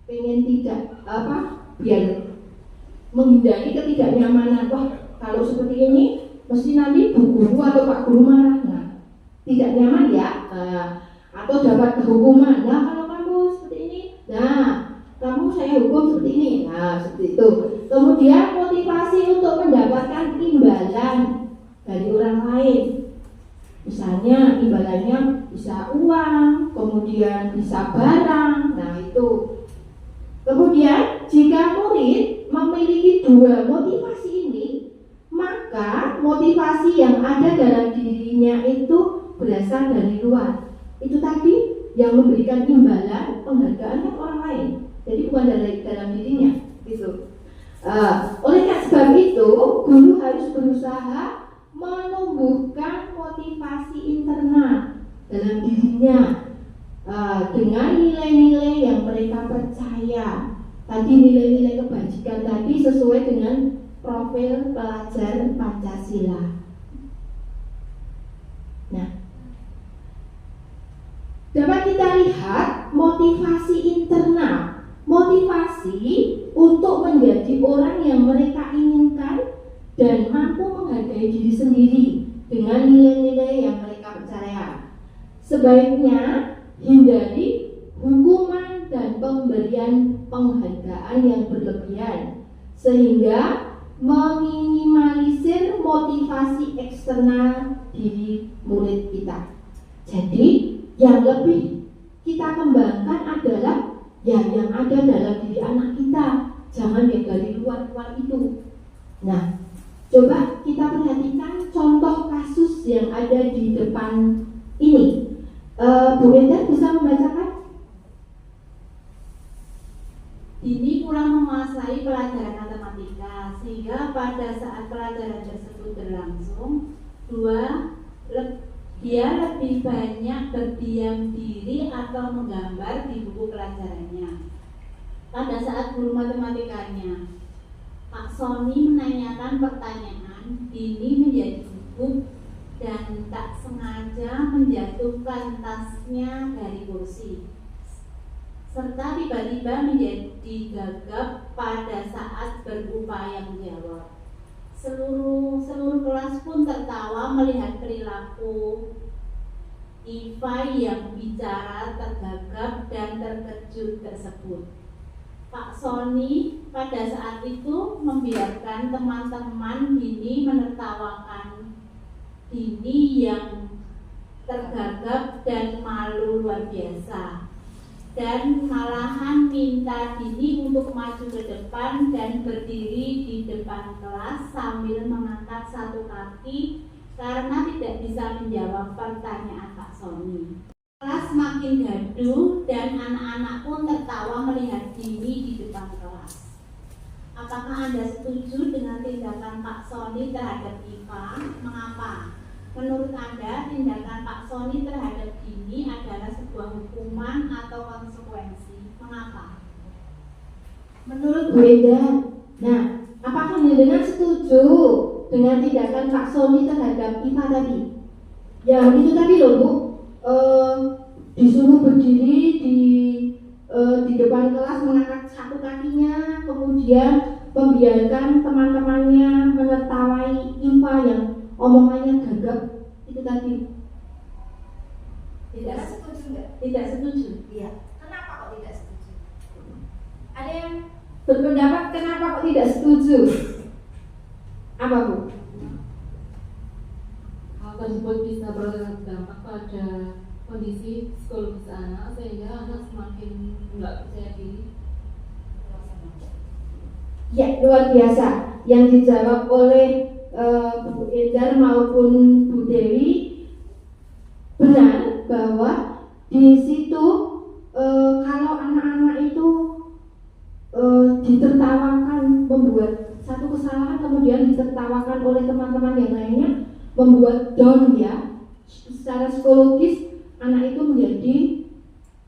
pengen tidak biar menghindari ketidaknyamanan. Wah, kalau seperti ini mesti nanti bu guru atau pak guru marah. Nah, tidak nyaman ya. Atau dapat hukuman. Nah, kalau kamu seperti ini, nah, kamu saya hukum seperti ini. Nah, seperti itu. Kemudian motivasi untuk mendapatkan imbalan dari orang lain. Misalnya imbalannya bisa uang, kemudian bisa barang. Nah, itu. Kemudian jika murid memiliki 2 motivasi ini, maka motivasi yang ada dalam dirinya itu berasal dari luar. Itu tadi yang memberikan imbalan, penghargaan orang lain. Jadi bukan dari dalam dirinya, gitu. Oleh sebab itu, guru harus berusaha menumbuhkan motivasi internal dalam dirinya dengan nilai-nilai yang mereka percaya. Tadi nilai-nilai kebajikan tadi sesuai dengan profil pelajar Pancasila. Nah, dapat kita lihat motivasi internal, motivasi untuk menjadi orang yang mereka inginkan dan mampu menghargai diri sendiri dengan nilai-nilai yang mereka percaya. Sebaiknya hindari hukuman dan pemberian penghargaan yang berlebihan sehingga meminimalisir motivasi eksternal diri murid kita. Jadi Yang lebih kita kembangkan adalah ya yang ada dalam diri anak kita, jangan yang dari luar-luar itu. Nah, coba kita perhatikan contoh kasus yang ada di depan ini. Bu Enda bisa membacakan? Dini kurang menguasai pelajaran matematika, sehingga pada saat pelajaran tersebut berlangsung, dia lebih banyak berdiam diri atau menggambar di buku pelajarannya. Pada saat guru matematikanya, Pak Sony menanyakan pertanyaan, Dini menjadi gugup dan tak sengaja menjatuhkan tasnya dari kursi, serta tiba-tiba menjadi gagap pada saat berupaya menjawab. Seluruh kelas pun tertawa melihat perilaku Iva yang bicara tergagap dan terkejut tersebut. Pak Sony pada saat itu membiarkan teman-teman Dini menertawakan Dini yang tergagap dan malu luar biasa, dan malahan minta Dini untuk maju ke depan dan berdiri di depan kelas sambil mengangkat satu kaki karena tidak bisa menjawab pertanyaan Pak Sony. Kelas makin gaduh dan anak-anak pun tertawa melihat Dini di depan kelas. Apakah Anda setuju dengan tindakan Pak Sony terhadap Iva? Mengapa? Menurut Anda, tindakan Pak Sony terhadap Dini adalah sebuah hukuman atau konsekuensi? Mengapa? Menurut Bu Enda, nah, apakah dengan setuju dengan tindakan Pak Sony terhadap Iva tadi? Yang itu tadi loh Bu, disuruh berdiri di depan kelas mengangkat satu kakinya, kemudian membiarkan teman-temannya menertawai Iva yang omongannya gagap, itu tadi. Tidak setuju enggak? Tidak setuju. Iya. Kenapa kok tidak setuju? Ada yang Berpendapat kenapa kok tidak setuju? Apa Bu? Hal tersebut bisa berdampak pada kondisi psikologis anak sehingga anak semakin nggak percaya diri. Ya, luar biasa. Yang dijawab oleh Bu Endar maupun Bu Dewi benar bahwa di situ kalau anak-anak itu ditertawakan membuat satu kesalahan kemudian ditertawakan oleh teman-teman yang lainnya membuat down ya, secara psikologis anak itu menjadi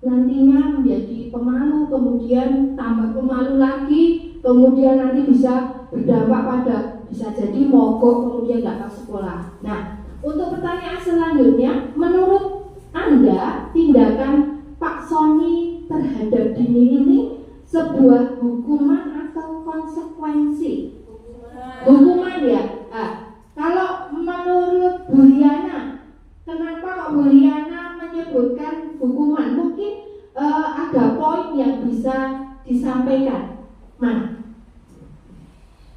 nantinya menjadi pemalu, kemudian tambah pemalu lagi, kemudian nanti bisa berdampak pada bisa jadi mogok, kemudian nggak ke sekolah. Nah, untuk pertanyaan selanjutnya, menurut Anda tindakan Pak Sony terhadap Dini ini sebuah hukuman atau konsekuensi? Hukuman ya. Kalau menurut Bu Liana, kenapa kok Bu Liana menyebutkan hukuman? Mungkin ada poin yang bisa disampaikan. Mana?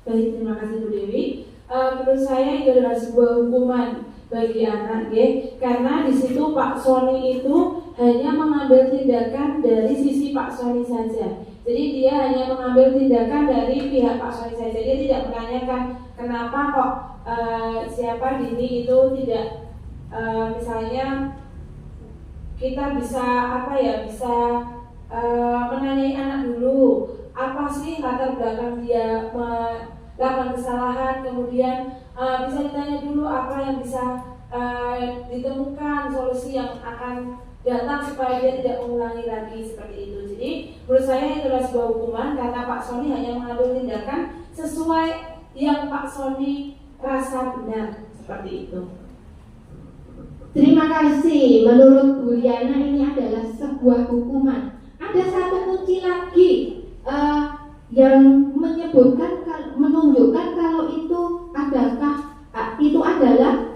Baik, terima kasih Bu Dewi. Menurut saya itu adalah sebuah hukuman bagi anak, karena di situ Pak Sony itu hanya mengambil tindakan dari sisi Pak Sony saja. Jadi dia hanya mengambil tindakan dari pihak Pak Sony saja. Dia tidak menanyakan kenapa kok siapa Dini itu tidak misalnya kita bisa bisa menanyai anak dulu apa sih latar belakang dia melakukan kesalahan, kemudian bisa ditanya dulu apa yang bisa ditemukan solusi yang akan datang supaya dia tidak mengulangi lagi seperti itu. Jadi menurut saya itu adalah sebuah hukuman karena Pak Sony hanya mengambil tindakan sesuai yang Pak Sony rasa benar, seperti itu. Terima kasih. Menurut Bu Liana ini adalah sebuah hukuman. Ada satu kunci lagi yang menunjukkan kalau itu adalah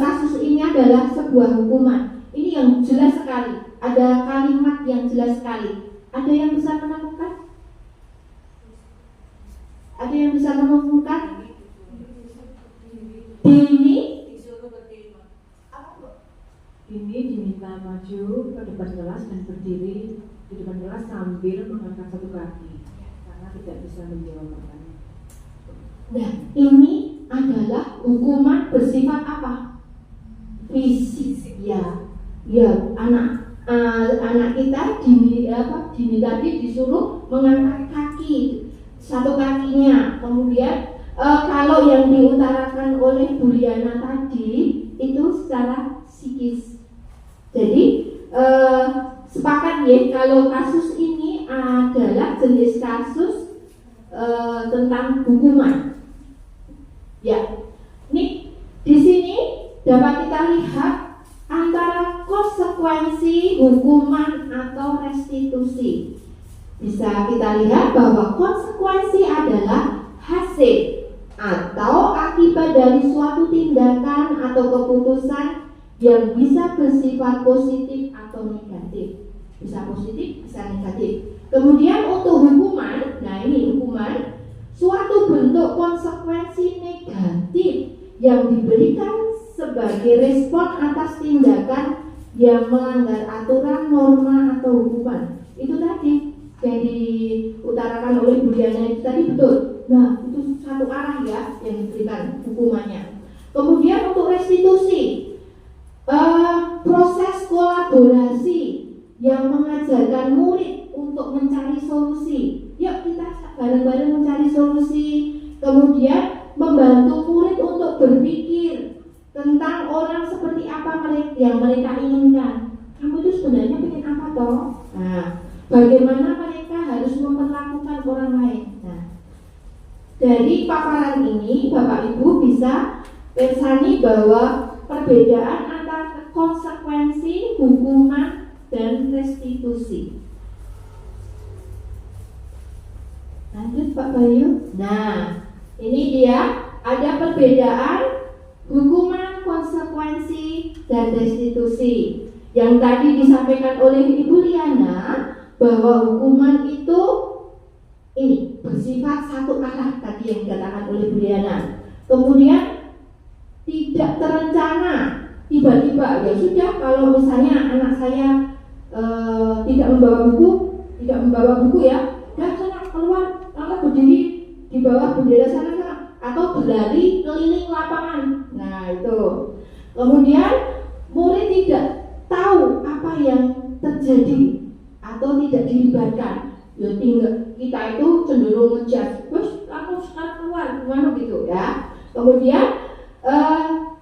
kasus ini adalah sebuah hukuman. Ini yang jelas sekali. Ada kalimat yang jelas sekali. Ada yang bisa menemukan? Ada yang bisa menemukan? Dini ini diminta maju ke depan kelas dan berdiri di depan kelas sambil mengangkat satu kaki karena tidak bisa menjawab pertanyaan. Nah, ini adalah hukuman bersifat apa? Fisik, ya. Ya, anak kita dini tadi disuruh mengangkat kaki, satu kakinya. Kemudian kalau yang diutarakan oleh Bu Liana tadi itu secara psikis. Jadi sepakat ya kalau kasus ini adalah jenis kasus tentang hukuman. Ya, nih di sini dapat kita lihat antara konsekuensi hukuman atau restitusi. Bisa kita lihat bahwa konsekuensi adalah hasil atau akibat dari suatu tindakan atau keputusan yang bisa bersifat positif atau negatif. Bisa positif, bisa negatif. Kemudian untuk hukuman, nah ini hukuman, suatu bentuk konsekuensi negatif yang diberikan sebagai respon atas tindakan yang melanggar aturan, norma, atau hukuman. Itu tadi yang diutarakan oleh Bu Liana itu tadi betul. Nah, itu satu arah ya yang diberikan hukumannya. Kemudian untuk restitusi, proses kolaborasi yang mengajarkan murid untuk mencari solusi. Yuk kita bareng-bareng mencari solusi. Kemudian membantu murid untuk berpikir tentang orang seperti apa yang mereka inginkan. Kamu itu sebenarnya ingin apa toh? Nah, bagaimana mereka harus memperlakukan orang lain. Nah, dari paparan ini Bapak Ibu bisa persani bahwa perbedaan antara konsekuensi, hukuman, dan restitusi. Lanjut Pak Bayu. Nah, ini dia ada perbedaan hukuman, konsekuensi, dan restitusi. Yang tadi disampaikan oleh Ibu Liana bahwa hukuman itu ini bersifat satu arah tadi yang dikatakan oleh Bu Liana. Kemudian tidak terencana, tiba-tiba ya sudah kalau misalnya anak saya tidak membawa buku ya, dah sana keluar, lalu berdiri di bawah bendera sana atau berlari keliling lapangan. Nah itu. Kemudian murid tidak tahu apa yang terjadi atau tidak dilibatkan. Ya tinggal kita itu cenderung ngejudge, terus aku sekarang keluar gimana gitu ya. Kemudian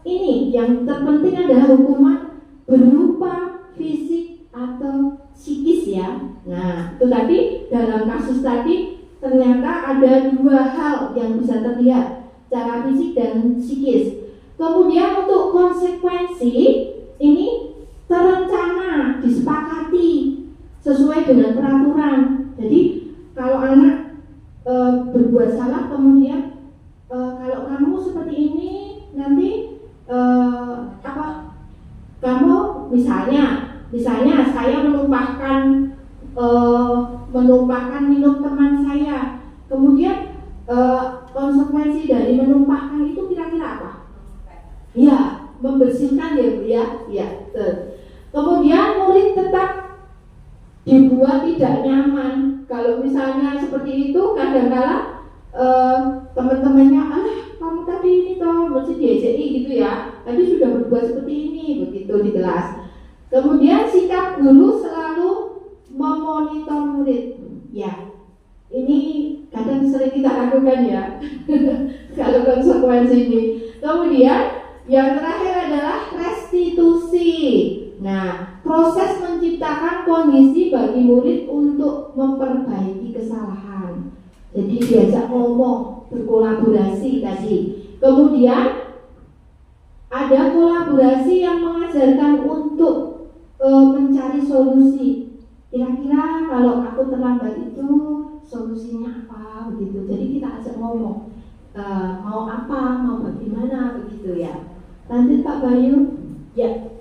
ini yang terpenting adalah hukuman berupa fisik atau psikis ya. Nah itu tadi dalam kasus tadi ternyata ada dua hal yang bisa terlihat, secara fisik dan psikis. Kemudian untuk konsekuensi ini terencana, disepakati sesuai dengan peraturan. Jadi kalau anak berbuat salah kemudian kalau kamu seperti ini nanti kamu misalnya saya menumpahkan minum teman saya, kemudian konsekuensi dari menumpahkan itu kira-kira apa? Ya, membersihkan ya Bu ya. Kemudian murid tetap dibuat tidak nyaman. Kalau misalnya seperti itu, kadang-kala teman-temannya, kamu tadi ini toh mesti diejeki gitu ya. Tadi sudah berbuat seperti ini, begitu di kelas. Kemudian sikap guru selalu memonitor murid. Ya, ini kadang sering kita lakukan ya. Kalau konsekuensi ini. Kemudian yang terakhir adalah restitusi. Nah, proses menciptakan kondisi bagi murid untuk memperbaiki kesalahan. Jadi diajak ngomong, berkolaborasi tadi. Kemudian ada kolaborasi yang mengajarkan untuk mencari solusi. Kira-kira kalau aku terlambat itu solusinya apa begitu. Jadi kita ajak ngomong, mau apa, mau bagaimana begitu ya. Lanjut Pak Bayu. Ya.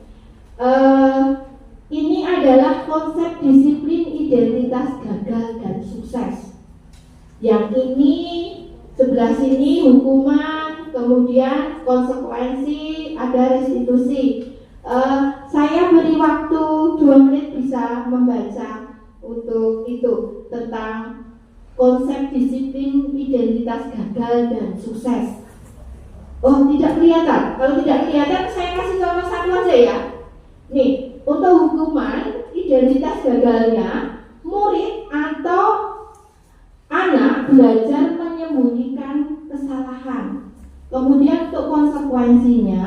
Ini adalah konsep disiplin identitas gagal dan sukses. Yang ini sebelah sini hukuman, kemudian konsekuensi, ada restitusi. Saya beri waktu 2 menit bisa membaca untuk itu tentang konsep disiplin identitas gagal dan sukses. Oh, tidak kelihatan. Kalau tidak kelihatan, saya kasih contoh satu aja ya. Nih, untuk hukuman identitas gagalnya, murid atau anak belajar menyembunyikan kesalahan. Kemudian untuk konsekuensinya,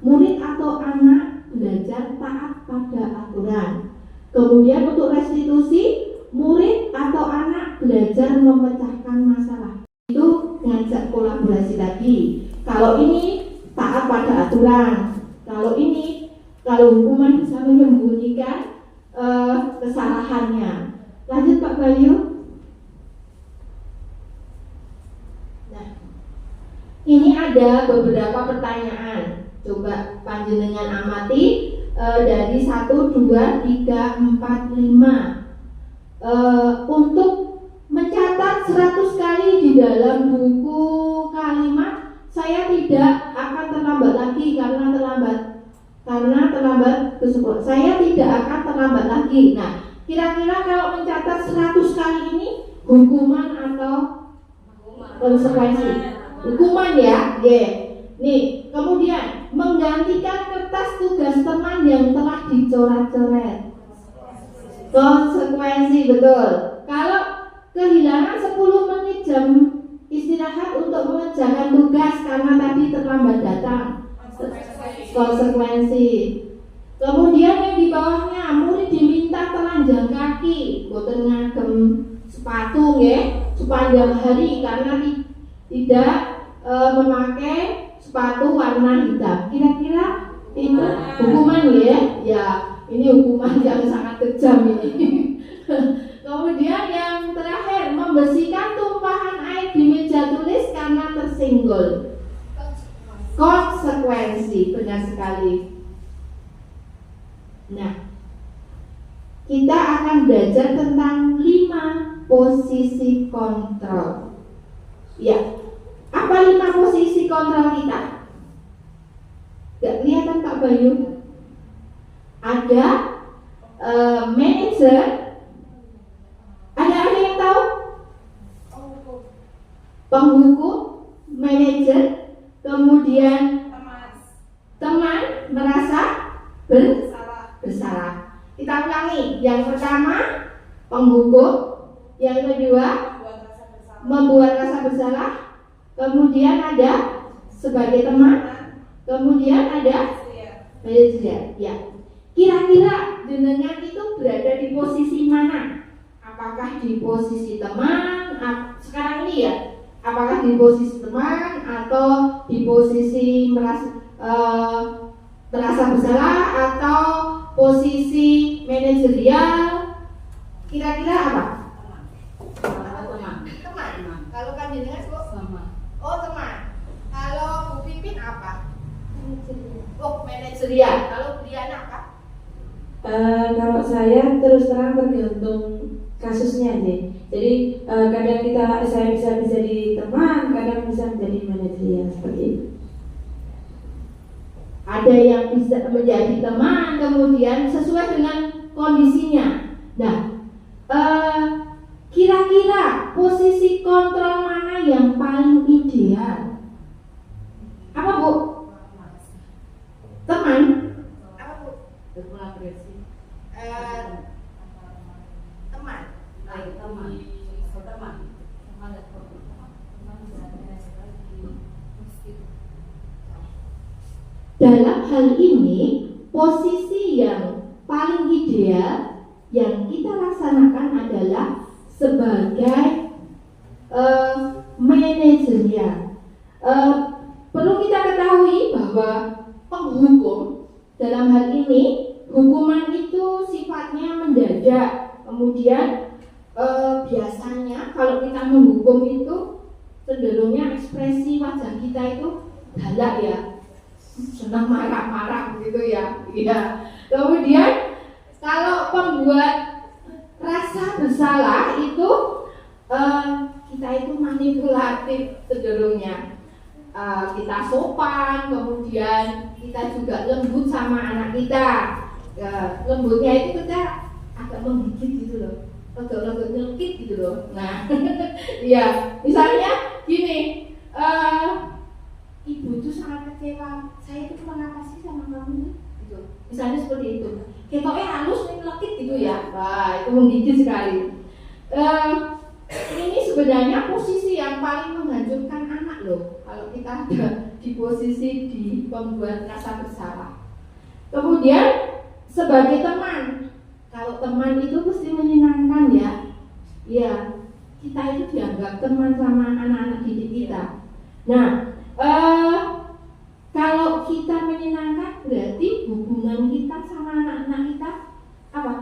murid atau anak belajar taat pada aturan. Kemudian untuk restitusi, murid atau anak belajar memecahkan masalah. Itu ngajak kolaborasi tadi. Kalau ini taat pada aturan, kalau hukuman bisa menyembunyikan kesalahannya. Lanjut Pak Bayu. Nah, ini ada beberapa pertanyaan. Coba panjenengan amati dari 1, 2, 3, 4, 5. Untuk mencatat 100 kali di dalam buku kalimat, saya tidak akan terlambat lagi karena terlambat ke sekolah. Saya tidak akan terlambat lagi. Nah, kira-kira kalau mencatat 100 kali ini hukuman atau konsekuensi? Hukuman ya. Nih, kemudian menggantikan kertas tugas teman yang telah dicoret-coret. Konsekuensi, betul. Kalau kehilangan 10 menit jam istirahat untuk mengerjakan tugas karena tadi terlambat datang, konsekuensi. Kemudian yang di bawahnya, murid diminta telanjang kaki, boten ngagem sepatu ya, sepanjang hari karena tidak memakai sepatu warna hitam. Kira-kira itu hukuman ya? Ya, ini hukuman yang sangat kejam ini. Kemudian yang terakhir, membersihkan tumpahan air di meja tulis karena tersenggol. Konsekuensi, benar sekali. Nah, kita akan belajar tentang 5 posisi kontrol. Ya, apa 5 posisi kontrol kita? Gak kelihatan Pak Bayu? Ada manajer. Ada yang tahu? Penghukum, manajer, kemudian teman merasa bersalah. Kita ulangi. Yang pertama penghukum, yang kedua membuat rasa bersalah, kemudian ada sebagai teman, kemudian ada manajer. Ya. Kira-kira jenengan itu berada di posisi mana? Apakah di posisi teman sekarang ini ya? Apakah di posisi teman atau di posisi merasa bersalah atau posisi manajerial? Kira-kira apa? Teman. Kalau kan jenengan sama. Oh, teman. Kalau Bu Pipin apa? Oh, manajerial. Kalau Bu Diana apa? Kalau saya terus terang tergantung kasusnya aja. Jadi kadang saya bisa menjadi teman, kadang bisa menjadi manajerial seperti itu. Ada yang bisa menjadi teman, kemudian sesuai dengan kondisinya. Nah, kira-kira posisi kontrol mana yang paling ideal? Apa Bu? Teman? Apa Bu? Berkolaborasi. Teman. Dalam hal ini, posisi yang paling ideal yang kita laksanakan adalah sebagai manajerial. Perlu kita ketahui bahwa penghukum dalam hal ini, hukuman itu sifatnya mendadak. Kemudian biasanya kalau kita menghukum itu cenderungnya ekspresi wajah kita itu galak ya, senang marah-marah begitu ya. Iya. Kemudian kalau pembuat rasa bersalah itu kita itu manipulatif cenderungnya. Kita sopan, kemudian kita juga lembut sama anak kita. Ya, lembutnya itu kita agak menggigit gitu loh, agak nyelkit gitu loh. Nah, ya misalnya gini, ibu itu sangat kecewa, saya itu kenapa sih sama kamu gitu. Misalnya seperti itu, ketoknya halus nyelkit gitu ya, wah itu menggigit sekali. Ini sebenarnya posisi yang paling menghancurkan anak loh, kalau kita ada di posisi di pembuat rasa bersalah. Kemudian sebagai teman, kalau teman itu mesti menyenangkan ya. Ya, kita itu dianggap teman sama anak-anak didik kita. Nah, kalau kita menyenangkan berarti hubungan kita sama anak-anak kita apa?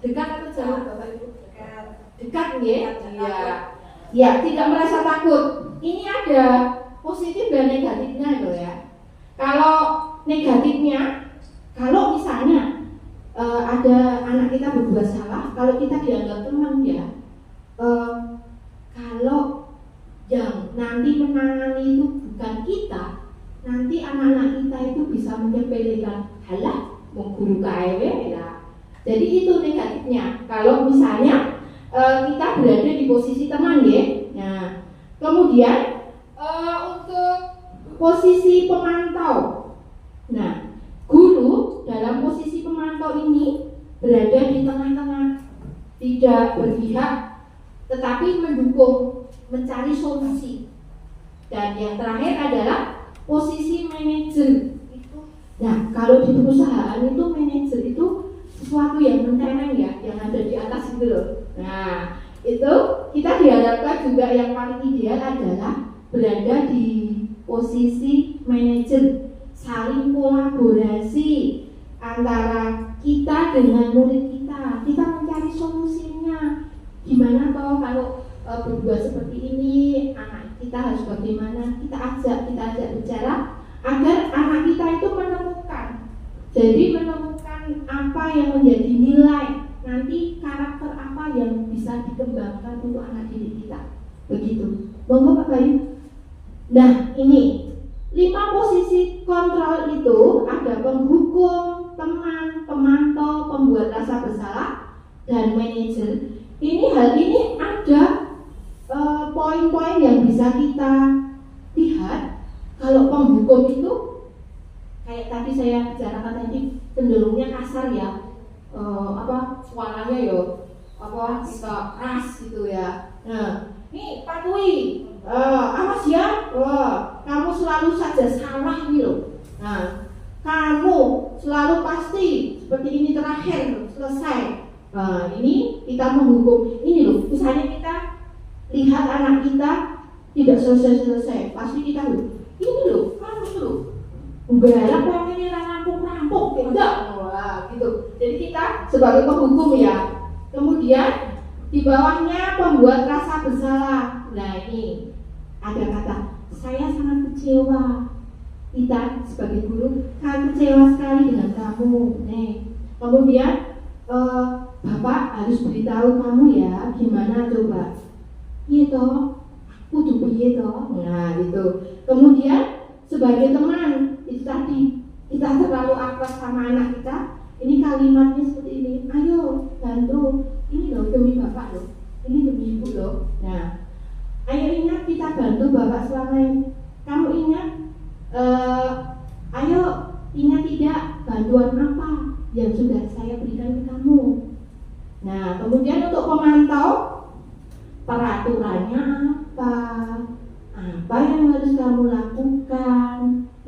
Dekat atau jauh, Bapak Ibu? Dekat ya? Ya, tidak merasa takut. Ini ada positif dan negatifnya loh ya. Kalau negatifnya, kalau misalnya ada anak kita berbuat salah, kalau kita dianggap teman ya, kalau yang nanti menangani itu bukan kita, nanti anak-anak kita itu bisa menyepelekan, halah mau guru KW ya. Jadi itu negatifnya. Kalau misalnya kita berada di posisi teman ya. Nah, kemudian untuk posisi pemantau. Nah, guru dalam posisi pemantau ini berada di tengah-tengah, tidak berpihak, tetapi mendukung, mencari solusi. Dan yang terakhir adalah posisi manajer. Nah, kalau di perusahaan itu manajer itu sesuatu yang mentereng ya, yang ada di atas itu loh. Nah, itu kita diharapkan juga yang paling ideal adalah berada di posisi manajer. Saling kolaborasi antara kita dengan murid kita mencari solusinya. Gimana toh kalau berbuat seperti ini, anak kita harus bagaimana? Kita ajak bicara agar anak kita itu menemukan. Jadi menemukan apa yang menjadi nilai, nanti karakter apa yang bisa dikembangkan untuk anak didik kita. Begitu. Monggo Pak Bayu. Nah, ini 5 posisi kontrol itu ada penghukum, teman, pemantau, pembuat rasa bersalah, dan manajer. Hal ini ada poin-poin yang bisa kita lihat. Kalau penghukum itu kayak tadi saya bicarakan tadi cenderungnya kasar ya, suaranya yo bisa keras gitu ya. Nah, ini patuhi. Awas ya, kamu selalu saja salah ini loh. Nah, kamu selalu pasti seperti ini terakhir selesai. Ini kita menghukum. Ini loh, misalnya kita lihat anak kita tidak selesai, pasti kita loh. Ini loh, harus loh. Enggak, pengen ini rampung, tidak. Wah, gitu. Jadi kita sebagai penghukum ya. Kemudian di bawahnya pembuat rasa bersalah. Nah ini ada kata, saya sangat kecewa. Kita sebagai guru sangat kecewa sekali dengan kamu. Kemudian Bapak harus beritahu kamu ya, gimana coba? Iya toh, aku tuh iya toh. Nah gitu. Kemudian sebagai teman itu tadi kita terlalu akrab sama anak kita. Ini kalimatnya seperti ini. Ayo bantu. Ini loh demi Bapak loh. Ini demi Ibu loh. Nah, ayo ingat kita bantu Bapak selama ini. Kamu ingat? Ayo ingat tidak bantuan apa yang sudah saya berikan ke kamu. Nah, kemudian untuk pemantau, peraturannya apa yang harus kamu lakukan.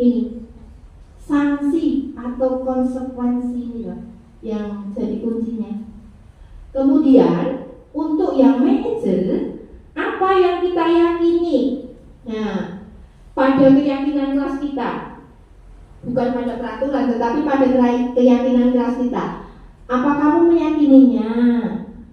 Ini sanksi atau konsekuensi ini loh yang jadi kuncinya. Kemudian untuk yang manajer, apa yang kita yakini. Nah, pada keyakinan kelas kita, bukan pada peraturan, tetapi pada keyakinan kelas kita. Apa kamu meyakininya?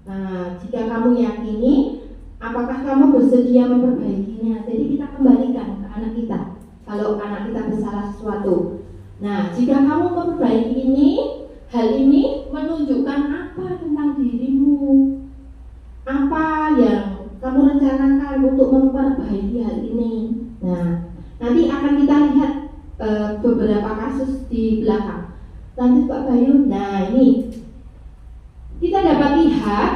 Nah, jika kamu yakini, apakah kamu bersedia memperbaikinya? Jadi kita kembalikan ke anak kita. Kalau anak kita bersalah sesuatu. Nah, jika kamu memperbaiki ini, hal ini menunjukkan apa tentang dirimu? Apa yang kamu rencanakan untuk memperbaiki hal ini? Nah, nanti akan kita lihat beberapa kasus di belakang. Lanjut Pak Bayu. Nah ini kita dapat lihat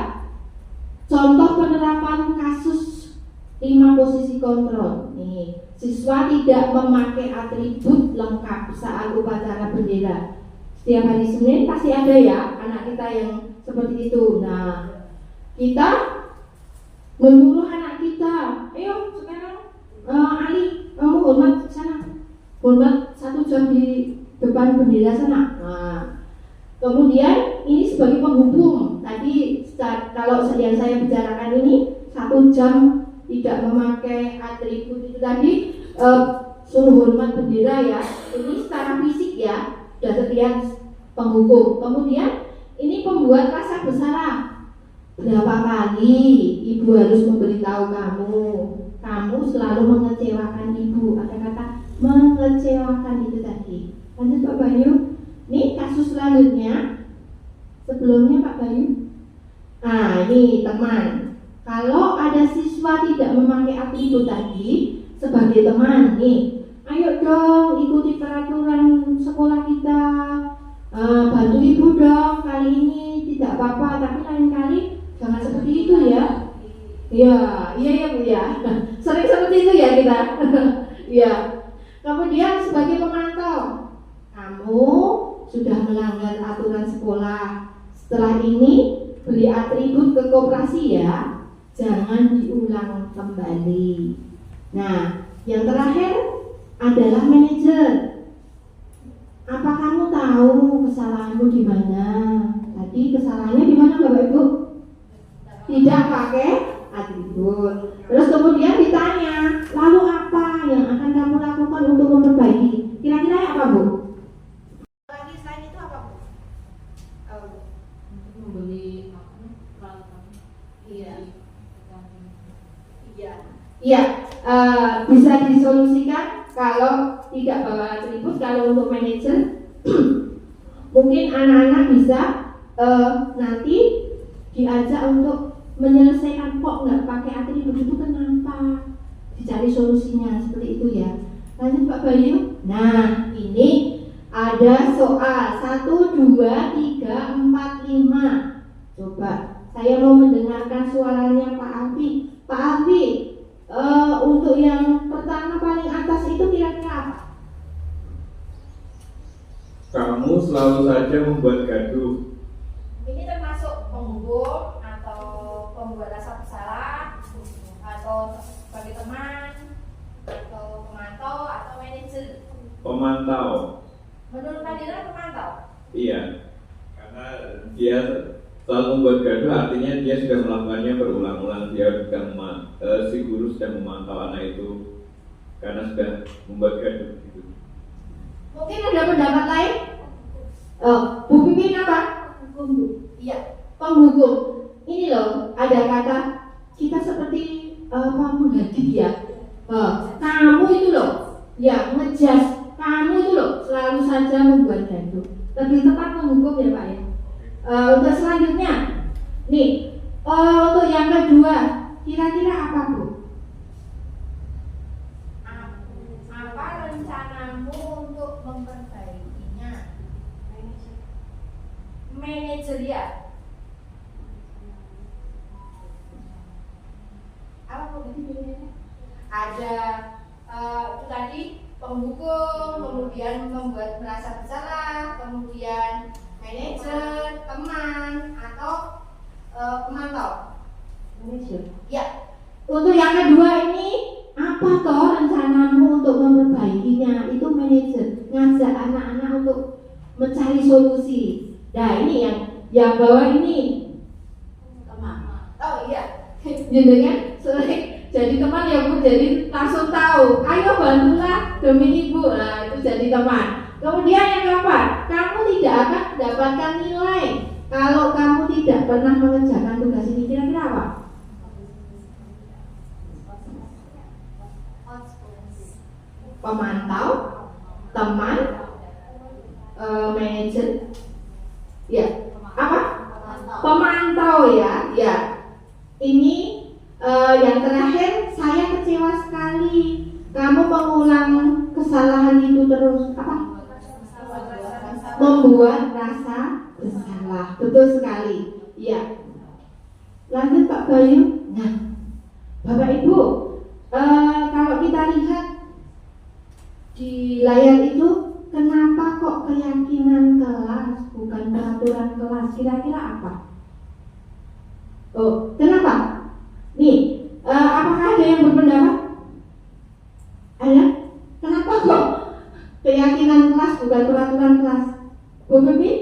contoh penerapan kasus 5 posisi kontrol. Nih, siswa tidak memakai atribut lengkap saat upacara bendera. Setiap hari Senin pasti ada ya anak kita yang seperti itu. Nah, kita menyuruh anak kita, ayo sekarang Ali, kamu hormat sana, hormat 1 jam di depan bendera sana. Nah, kemudian ini sebagai penghubung. Tadi kalau yang saya bicarakan ini 1 jam tidak memakai atribut itu tadi suruh hormat bendera ya. Ini secara fisik ya, sudah terlihat penghubung. Kemudian ini pembuat rasa bersalah. Berapa kali ibu harus memberitahu kamu selalu mengecewakan ibu. Ada kata mengecewakan itu tadi. Lanjut Pak Bayu. Ini kasus selanjutnya. Sebelumnya Pak Bayu. Nah ini teman. Kalau ada siswa tidak memakai atribut tadi sebagai teman nih, ayo dong ikuti peraturan sekolah kita. Bantu ibu dong kali ini tidak apa-apa, tapi lain kali jangan seperti itu ya. Iya Bu ya. Sering seperti itu ya kita. Ya. Kemudian sebagai pemantau, kamu sudah melanggar aturan sekolah. Setelah ini beli atribut ke koperasi ya. Jangan diulang kembali. Nah, yang terakhir adalah manajer. Apa kamu tahu kesalahanmu di mana? Tadi kesalahannya di mana Bapak Ibu? Tidak pakai atribut. Terus kemudian ditanya, lalu apa yang akan kamu lakukan untuk memperbaiki? Kira-kira apa Bu? Lagi selain itu apa Bu? Membeli peralatan. Iya, bisa disolusikan kalau tidak bawa atribut. Kalau untuk manajer, mungkin anak-anak bisa nanti diajak untuk menyelesaikan kok nggak pakai atribut itu kenapa, dicari solusinya seperti itu ya. Lanjut Pak Bayu. Nah ini ada soal 1, 2, 3, 4, 5. Coba saya mau mendengarkan suaranya Pak Alfi. Pak Alfi, untuk yang pertama paling atas itu kira-kira apa? Kamu selalu saja membuat gaduh. Ini termasuk penghubung atau pembuat rasa bersalah atau sebagai teman atau pemantau atau manajer? Pemantau. Menurut Fadila pemantau? Iya. Karena dia selalu membuat gaduh, artinya dia sudah melakukannya berulang-ulang. Dia sedang si guru sedang memantau anak itu karena sudah membuat gaduh gitu. Mungkin ada pendapat lain? Bu Pipin apa? Iya, penghukum. Ini loh, ada kata kita seperti menghadik ya. Kamu itu loh, ya ngejas. Kamu itu loh selalu saja membuat gaduh. Lebih tepat menghukum ya Pak ya. Untuk selanjutnya, nih, untuk yang kedua, kira-kira apa Bu? Apa rencanamu untuk memperbaikinya? Manajerial. Apa Bu? Ada itu tadi penghukum, kemudian membuat merasa bersalah, kemudian manajer, teman, atau pemantau. Manajer. Ya. Untuk yang kedua ini apa toh rencanamu untuk memperbaikinya? Itu manajer ngajak anak-anak untuk mencari solusi. Nah ini yang bawah ini teman. Oh iya, jenengan sering jadi teman ya Bu, jadi langsung tahu. Ayo bantulah demi ibu. Nah itu jadi teman. Kemudian yang keempat, kamu tidak akan mendapatkan nilai kalau kamu tidak pernah mengerjakan tugas ini. Kira-kira apa? Pemantau, teman, manajer, ya, apa? Pemantau ya, ya. Ini yang terakhir, saya kecewa sekali. Kamu mengulang kesalahan itu terus. Apa? membuat rasa bersalah. Betul sekali. Ya. Lanjut Pak Bayu. Nah, Bapak Ibu, kalau kita lihat di layar itu, kenapa kok keyakinan kelas bukan peraturan kelas? Kira-kira apa? Oh, kenapa? Nih, apakah ada yang berpendapat? Ada? Kenapa kok keyakinan kelas bukan peraturan kelas? Bu Bibi?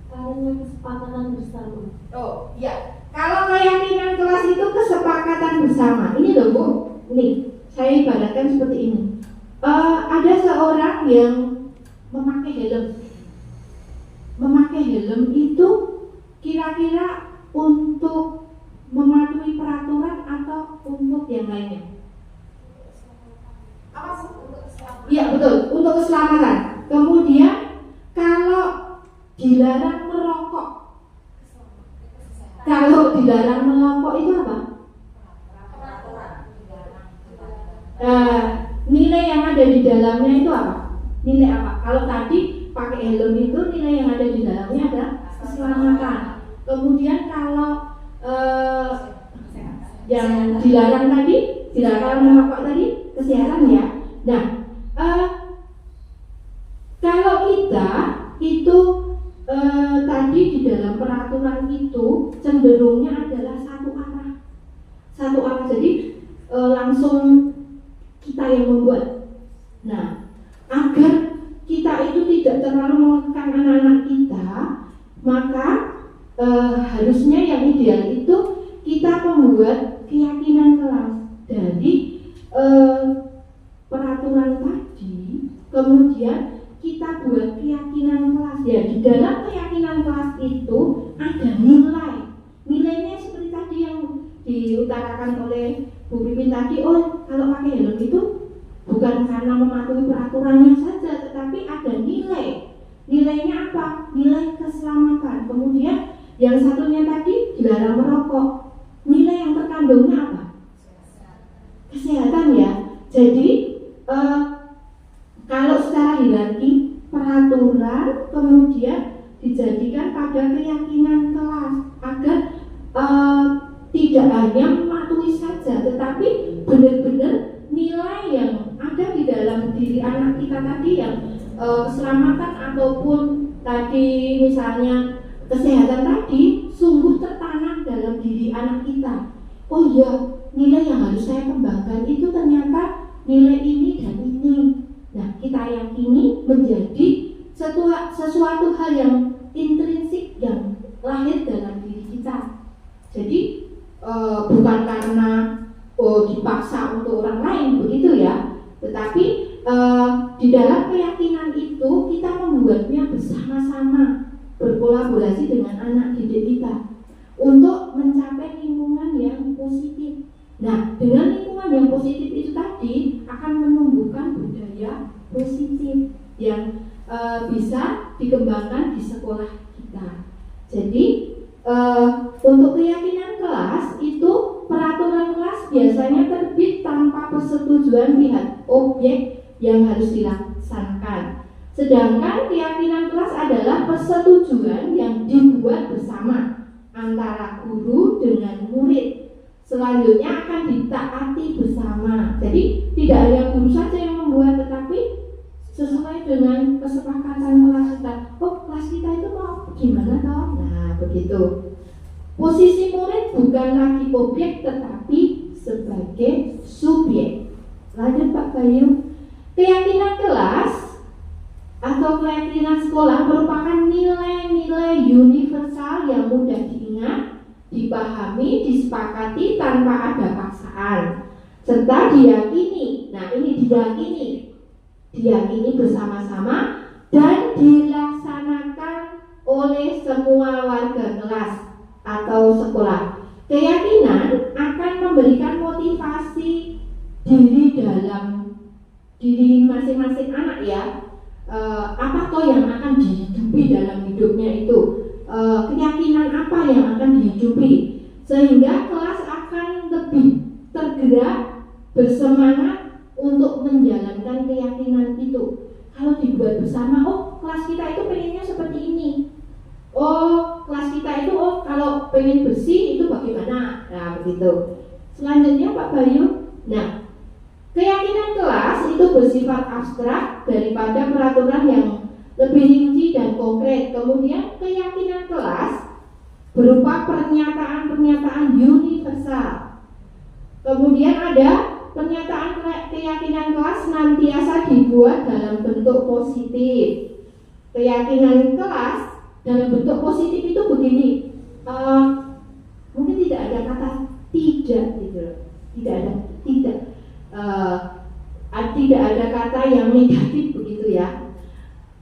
Karena kesepakatan bersama. Oh, ya. Kalau keyakinan kelas itu kesepakatan bersama. Ini loh Bu, nih saya ibaratkan seperti ini. Ada seorang yang memakai helm. Memakai helm itu kira-kira untuk mematuhi peraturan atau untuk yang lainnya? Iya betul, untuk keselamatan. Kemudian kalau dilarang merokok, itu apa? Nilai yang ada di dalamnya itu apa? Nilai apa? Kalau tadi pakai helm itu nilai yang ada di dalamnya ada keselamatan. Kemudian kalau yang dilarang merokok tadi kesehatan ya. Nah, kalau kita itu tadi di dalam peraturan itu cenderungnya adalah satu arah. Jadi langsung kita yang membuat. Nah, agar kita itu tidak terlalu mengekang anak-anak kita, maka harusnya yang ideal itu kita membuat keyakinan kelas dari peraturan tadi, kemudian kita buat keyakinan kelas. Ya, di dalam keyakinan kelas itu ada nilainya seperti tadi yang diutarakan oleh Bu Pipin tadi. Oh, kalau pakai helm itu bukan karena mematuhi peraturannya saja, tetapi ada nilainya apa? Nilai keselamatan. Kemudian yang satunya tadi dilarang merokok, nilai yang terkandungnya apa? Kesehatan ya. Jadi kalau secara hierarki peraturan kemudian dijadikan pada keyakinan kelas agar tidak hanya mematuhi saja, tetapi benar-benar nilai yang ada di dalam diri anak kita tadi yang keselamatan ataupun tadi misalnya kesehatan tadi sungguh tertanam dalam diri anak kita. Oh ya, nilai yang harus saya kembangkan itu ternyata nilai ini dan ini. Nah, kita yakini menjadi sesuatu hal yang intrinsik yang lahir dalam diri kita. Jadi bukan karena dipaksa untuk orang lain begitu ya, tetapi di dalam keyakinan itu kita membuatnya bersama-sama, berkolaborasi dengan anak didik kita untuk mencapai lingkungan yang positif. Nah, dengan lingkungan yang positif itu tadi akan menumbuhkan budaya positif yang bisa dikembangkan di sekolah kita. Jadi untuk keyakinan kelas itu peraturan kelas biasanya terbit tanpa persetujuan pihak objek yang harus dilaksanakan. Sedangkan keyakinan kelas adalah persetujuan yang dibuat bersama antara guru dengan murid. Selanjutnya akan ditaati bersama. Jadi tidak hanya guru saja yang membuat, tetapi sesuai dengan kesepakatan kelas kita. Oh, kelas kita itu mau gimana toh? Nah, begitu. Posisi murid bukan lagi objek tetapi sebagai subjek. Lanjut Pak Bayu. Keyakinan kelas atau keyakinan sekolah merupakan nilai-nilai universal yang mudah diingat, dipahami, disepakati tanpa ada paksaan, serta diyakini. Nah, ini diyakini bersama-sama dan dilaksanakan oleh semua warga kelas atau sekolah. Keyakinan akan memberikan motivasi dalam diri masing-masing anak ya. Apa toh yang akan dihidupi dalam hidupnya itu, keyakinan apa yang akan dihidupi, sehingga kelas akan lebih tergerak, bersemangat untuk menjalankan keyakinan itu oh kalau pengen bersih itu bagaimana? Nah begitu. Selanjutnya Pak Bayu. Nah, keyakinan kelas itu bersifat abstrak daripada peraturan yang lebih rinci dan konkret. Kemudian keyakinan kelas berupa pernyataan-pernyataan universal. Kemudian ada pernyataan keyakinan kelas senantiasa dibuat dalam bentuk positif. Keyakinan kelas dalam bentuk positif itu begini, mungkin tidak ada kata tidak gitu, tidak ada kata yang negatif begitu ya.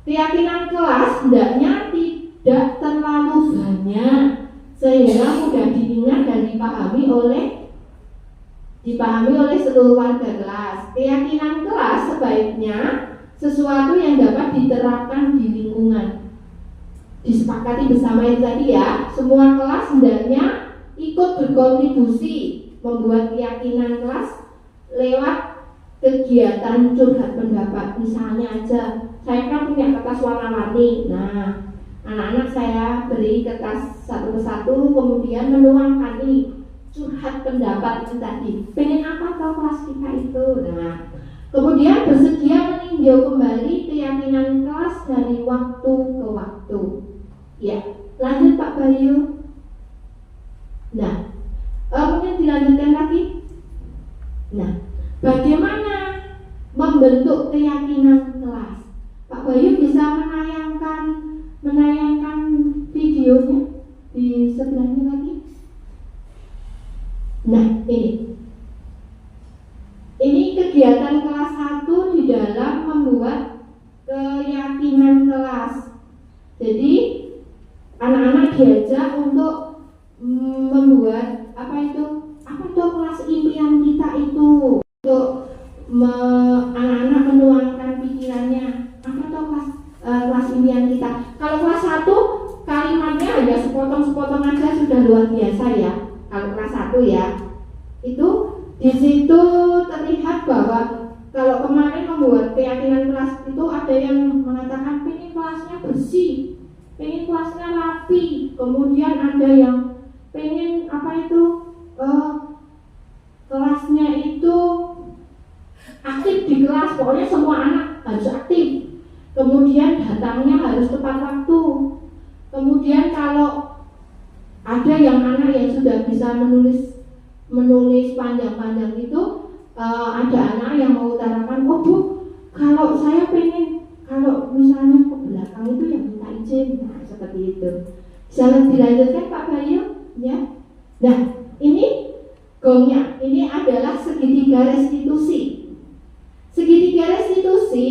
Keyakinan kelas hendaknya tidak terlalu banyak sehingga mudah diingat dan dipahami oleh seluruh warga kelas. Keyakinan kelas sebaiknya sesuatu yang dapat diterapkan di lingkungan. Disepakati bersama itu tadi ya, semua kelas hendaknya ikut berkontribusi membuat keyakinan kelas lewat kegiatan curhat pendapat. Misalnya aja, saya kan punya kertas warna-warni. Nah, anak-anak saya beri kertas satu persatu, kemudian menuangkan ini curhat pendapat itu tadi. Pengen apa tahu kelas kita itu? Nah, kemudian bersedia meninjau kembali keyakinan kelas dari waktu ke waktu. Ya, lanjut Pak Bayu. Nah, mungkin dilanjutkan lagi. Nah, bagaimana membentuk keyakinan kelas? Pak Bayu bisa menayangkan videonya di sebelahnya lagi. Nah, ini kegiatan kelas 1 di dalam membuat keyakinan kelas. Jadi anak-anak diajak untuk membuat apa tuh kelas impian kita itu, untuk anak-anak menuangkan pikirannya apa tuh kelas impian kita. Kalau kelas 1 kalimatnya hanya sepotong-sepotong aja sudah luar biasa ya. Kalau kelas 1 ya, itu di situ terlihat bahwa kalau kemarin membuat keyakinan kelas itu ada yang mengatakan pengen kelasnya bersih, pengen kelasnya rapi, kemudian ada yang pengen kelasnya itu aktif di kelas, pokoknya semua anak harus aktif, kemudian datangnya harus tepat waktu. Kemudian kalau ada yang anak yang sudah bisa menulis panjang-panjang itu, ada anak yang mengutarakan, oh Bu, kalau saya pengen kalau misalnya ke belakang itu yang minta izin. Nah, seperti itu. Bisa dilanjutkan Pak Bayu ya. Nah, ini gongnya, ini adalah segitiga restitusi. Segitiga restitusi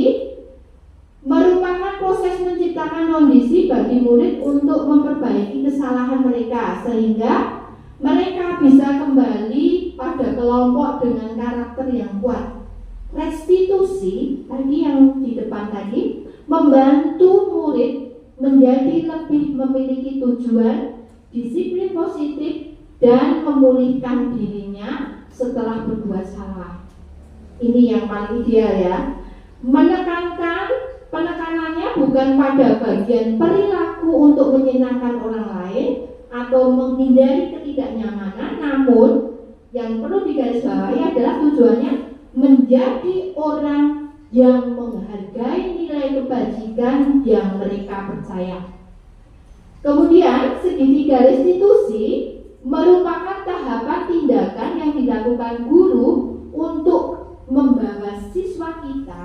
merupakan proses menciptakan kondisi bagi murid untuk memperbaiki kesalahan mereka sehingga mereka bisa kembali pada kelompok dengan karakter yang kuat. Restitusi tadi yang di depan tadi membantu murid menjadi lebih memiliki tujuan, disiplin positif, dan memulihkan dirinya setelah berbuat salah. Ini yang paling ideal ya. Penekanannya bukan pada bagian perilaku untuk menyenangkan orang lain atau menghindari ketidaknyamanan, namun yang perlu digarisbawahi adalah tujuannya menjadi orang yang menghargai nilai kebajikan yang mereka percaya. Kemudian segitiga restitusi merupakan tahapan tindakan yang dilakukan guru untuk membawa siswa kita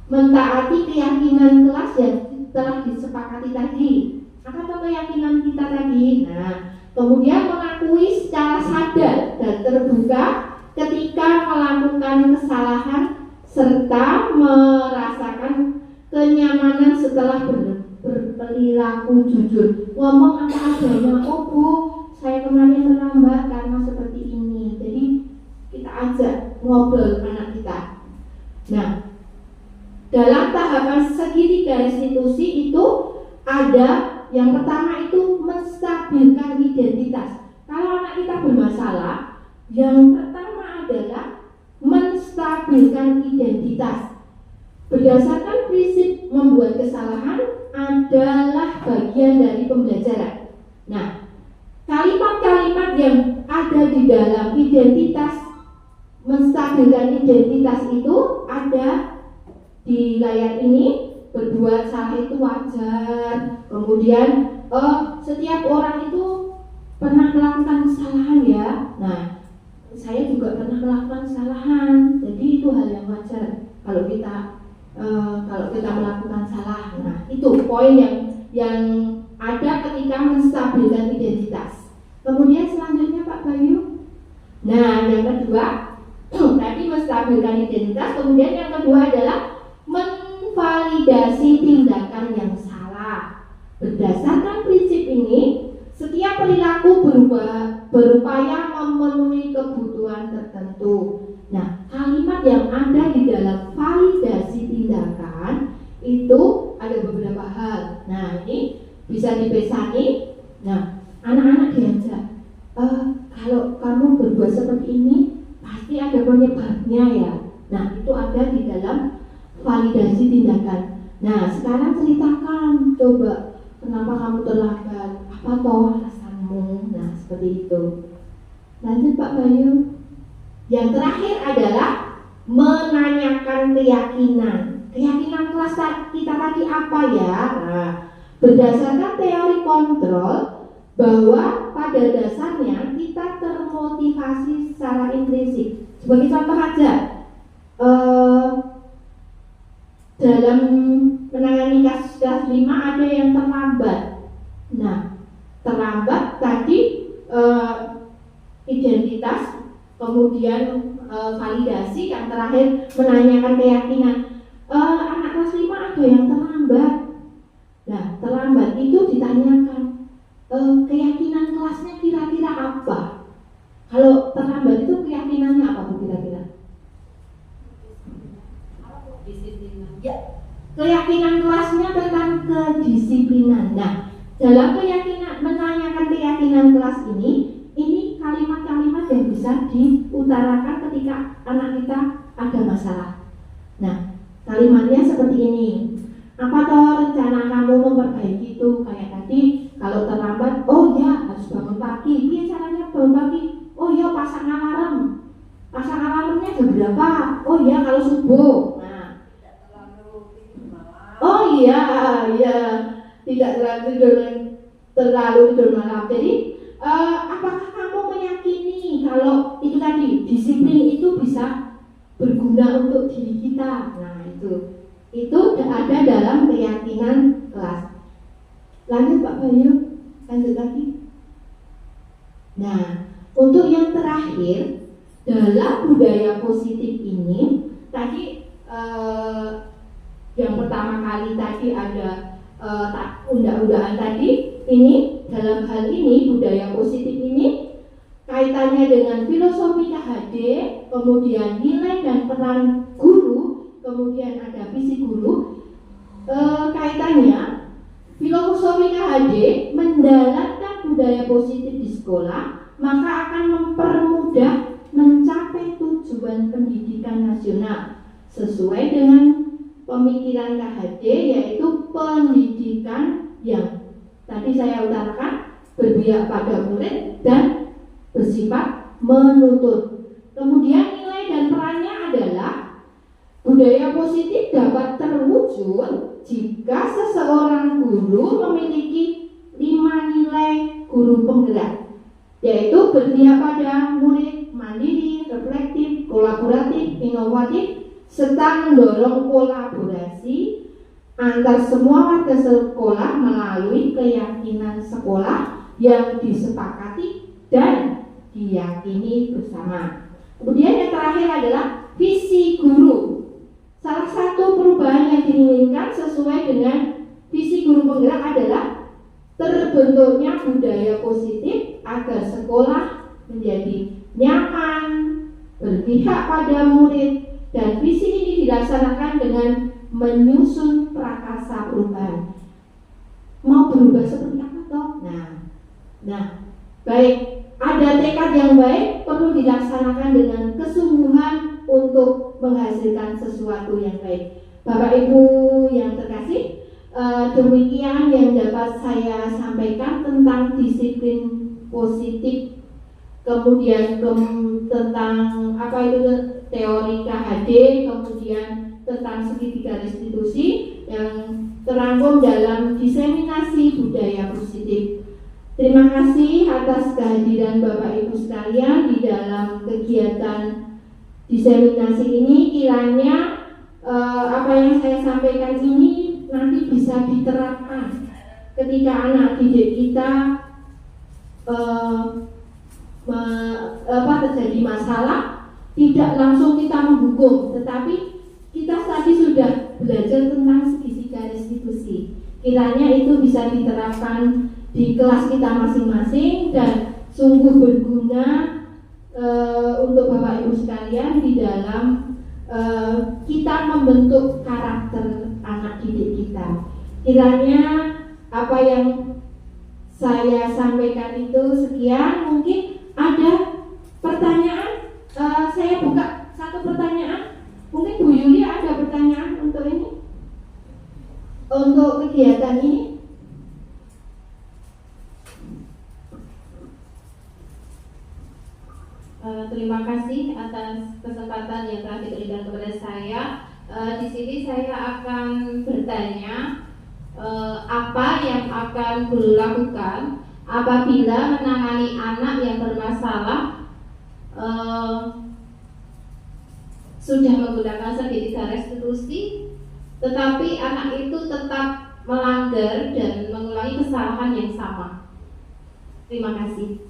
mentaati keyakinan kelas yang telah disepakati tadi. Apa tuh keyakinan kita tadi? Nah, kemudian mengakui secara sadar dan terbuka ketika melakukan kesalahan serta merasakan kenyamanan setelah berperilaku jujur. Ngomong apa adanya, oh Bu, saya kemarin terlambat karena seperti ini. Jadi kita ajak ngobrol anak kita. Nah, dalam tahapan segitiga restitusi itu ada yang pertama itu menstabilkan identitas. Kalau anak kita bermasalah, yang pertama adalah menstabilkan identitas. Berdasarkan prinsip membuat kesalahan adalah bagian dari pembelajaran. Nah, kalimat yang ada di dalam identitas, menstabilkan identitas itu ada di layar ini. Berbuat salah itu wajar. Kemudian setiap orang itu pernah melakukan kesalahan ya. Nah, saya juga pernah melakukan kesalahan. Jadi itu hal yang wajar kalau kita melakukan salah. Nah, itu poin yang ada ketika menstabilkan identitas. Kemudian selanjutnya Pak Bayu. Nah, yang kedua tadi menstabilkan identitas. Kemudian yang kedua adalah menvalidasi tindakan yang salah. Berdasarkan prinsip ini, setiap perilaku berupaya memenuhi kebutuhan tertentu. Nah, kalimat yang ada di dalam validasi tindakan itu ada beberapa hal. Nah, ini bisa dipesani. Nah, anak-anak diajak, kalau kamu berbuat seperti ini pasti ada penyebabnya ya. Nah, itu ada di dalam validasi tindakan. Nah, sekarang ceritakan, coba kenapa kamu terlambat, apa toh alasanmu. Nah, seperti itu. Lanjut Pak Bayu. Yang terakhir adalah menanyakan keyakinan. Keyakinan kelas kita tadi apa ya? Nah, berdasarkan teori kontrol, bahwa pada dasarnya kita termotivasi secara intrinsik. Sebagai contoh aja, dalam menangani kasus kelas 5 ada yang terlambat. Nah, terlambat tadi identitas, kemudian validasi, yang terakhir menanyakan keyakinan. Anak kelas 5 ada yang terlambat. Nah, terlambat itu ditanyakan keyakinan kelasnya kira-kira apa? Kalau terlambat itu keyakinannya apa Bu kira-kira? Ya, keyakinan kelasnya tentang kedisiplinan. Nah, dalam keyakinan, menanyakan keyakinan kelas ini kalimat-kalimat yang bisa diutarakan ketika anak kita ada masalah. Nah, kalimatnya seperti ini. Apa toh rencana kamu memperbaiki itu? Kayak tadi, kalau terlambat, oh ya harus bangun pagi. Iya caranya bangun pagi. Oh ya pasang alarm. Pasang alarmnya jam berapa? Oh ya kalau subuh. Nah, oh iya, tidak terlalu tidur malam. Jadi, apakah kamu meyakini kalau itu tadi disiplin itu bisa berguna untuk diri kita? Nah, itu ada dalam keyakinan kelas. Lanjut Pak Bayu, lanjut lagi. Nah, untuk yang terakhir dalam budaya positif ini tadi yang pertama kali tadi ada undang-undangan tadi. Ini dalam hal ini budaya positif ini kaitannya dengan filosofi KHD, kemudian nilai dan peran guru, kemudian ada visi guru. Kaitannya filosofi KHD mendalatkan budaya positif di sekolah, maka akan mempermudah mencapai tujuan pendidikan nasional sesuai dengan pemikiran KHD, yaitu pendidikan yang tadi saya utarakan berpihak pada murid dan bersifat menuntut. Kemudian nilai dan perannya adalah budaya positif dapat terwujud jika seseorang guru memiliki 5 nilai guru penggerak, yaitu berpihak pada murid, mandiri, reflektif, kolaboratif, inovatif, serta mendorong kolaborasi antar semua warga sekolah melalui keyakinan sekolah yang disepakati dan diyakini bersama. Kemudian yang terakhir adalah visi guru. Salah satu perubahan yang diinginkan sesuai dengan visi guru penggerak adalah terbentuknya budaya positif agar sekolah menjadi nyaman, berpihak pada murid, dan visi ini dilaksanakan dengan menyusun prakarsa perubahan. Mau berubah seperti apa toh? Nah, baik, ada tekad yang baik perlu dilaksanakan dengan kesungguhan untuk menghasilkan sesuatu yang baik. Bapak Ibu yang terkasih, demikian yang dapat saya sampaikan tentang disiplin positif kemudian tentang apa itu teori KHD, kemudian tentang segitiga restitusi yang terangkum dalam diseminasi budaya positif. Terima kasih atas kehadiran Bapak Ibu sekalian di dalam kegiatan diseminasi ini. Kiranya apa yang saya sampaikan ini nanti bisa diterapkan ketika anak didik kita terjadi masalah, tidak langsung kita menghukum, tetapi kita tadi sudah belajar tentang segitiga restitusi. Kiranya itu bisa diterapkan di kelas kita masing-masing dan sungguh berguna untuk Bapak Ibu sekalian di dalam kita membentuk karakter anak didik kita. Kiranya apa yang saya sampaikan itu sekian. Mungkin ada pertanyaan. Saya buka satu pertanyaan. Mungkin Bu Yulia ada pertanyaan untuk ini, untuk kegiatan ini. Terima kasih atas kesempatan yang telah diberikan kepada saya. Di sini saya akan bertanya apa yang akan guru lakukan apabila menangani anak yang bermasalah sudah menggunakan segitiga restitusi, tetapi anak itu tetap melanggar dan mengulangi kesalahan yang sama. Terima kasih.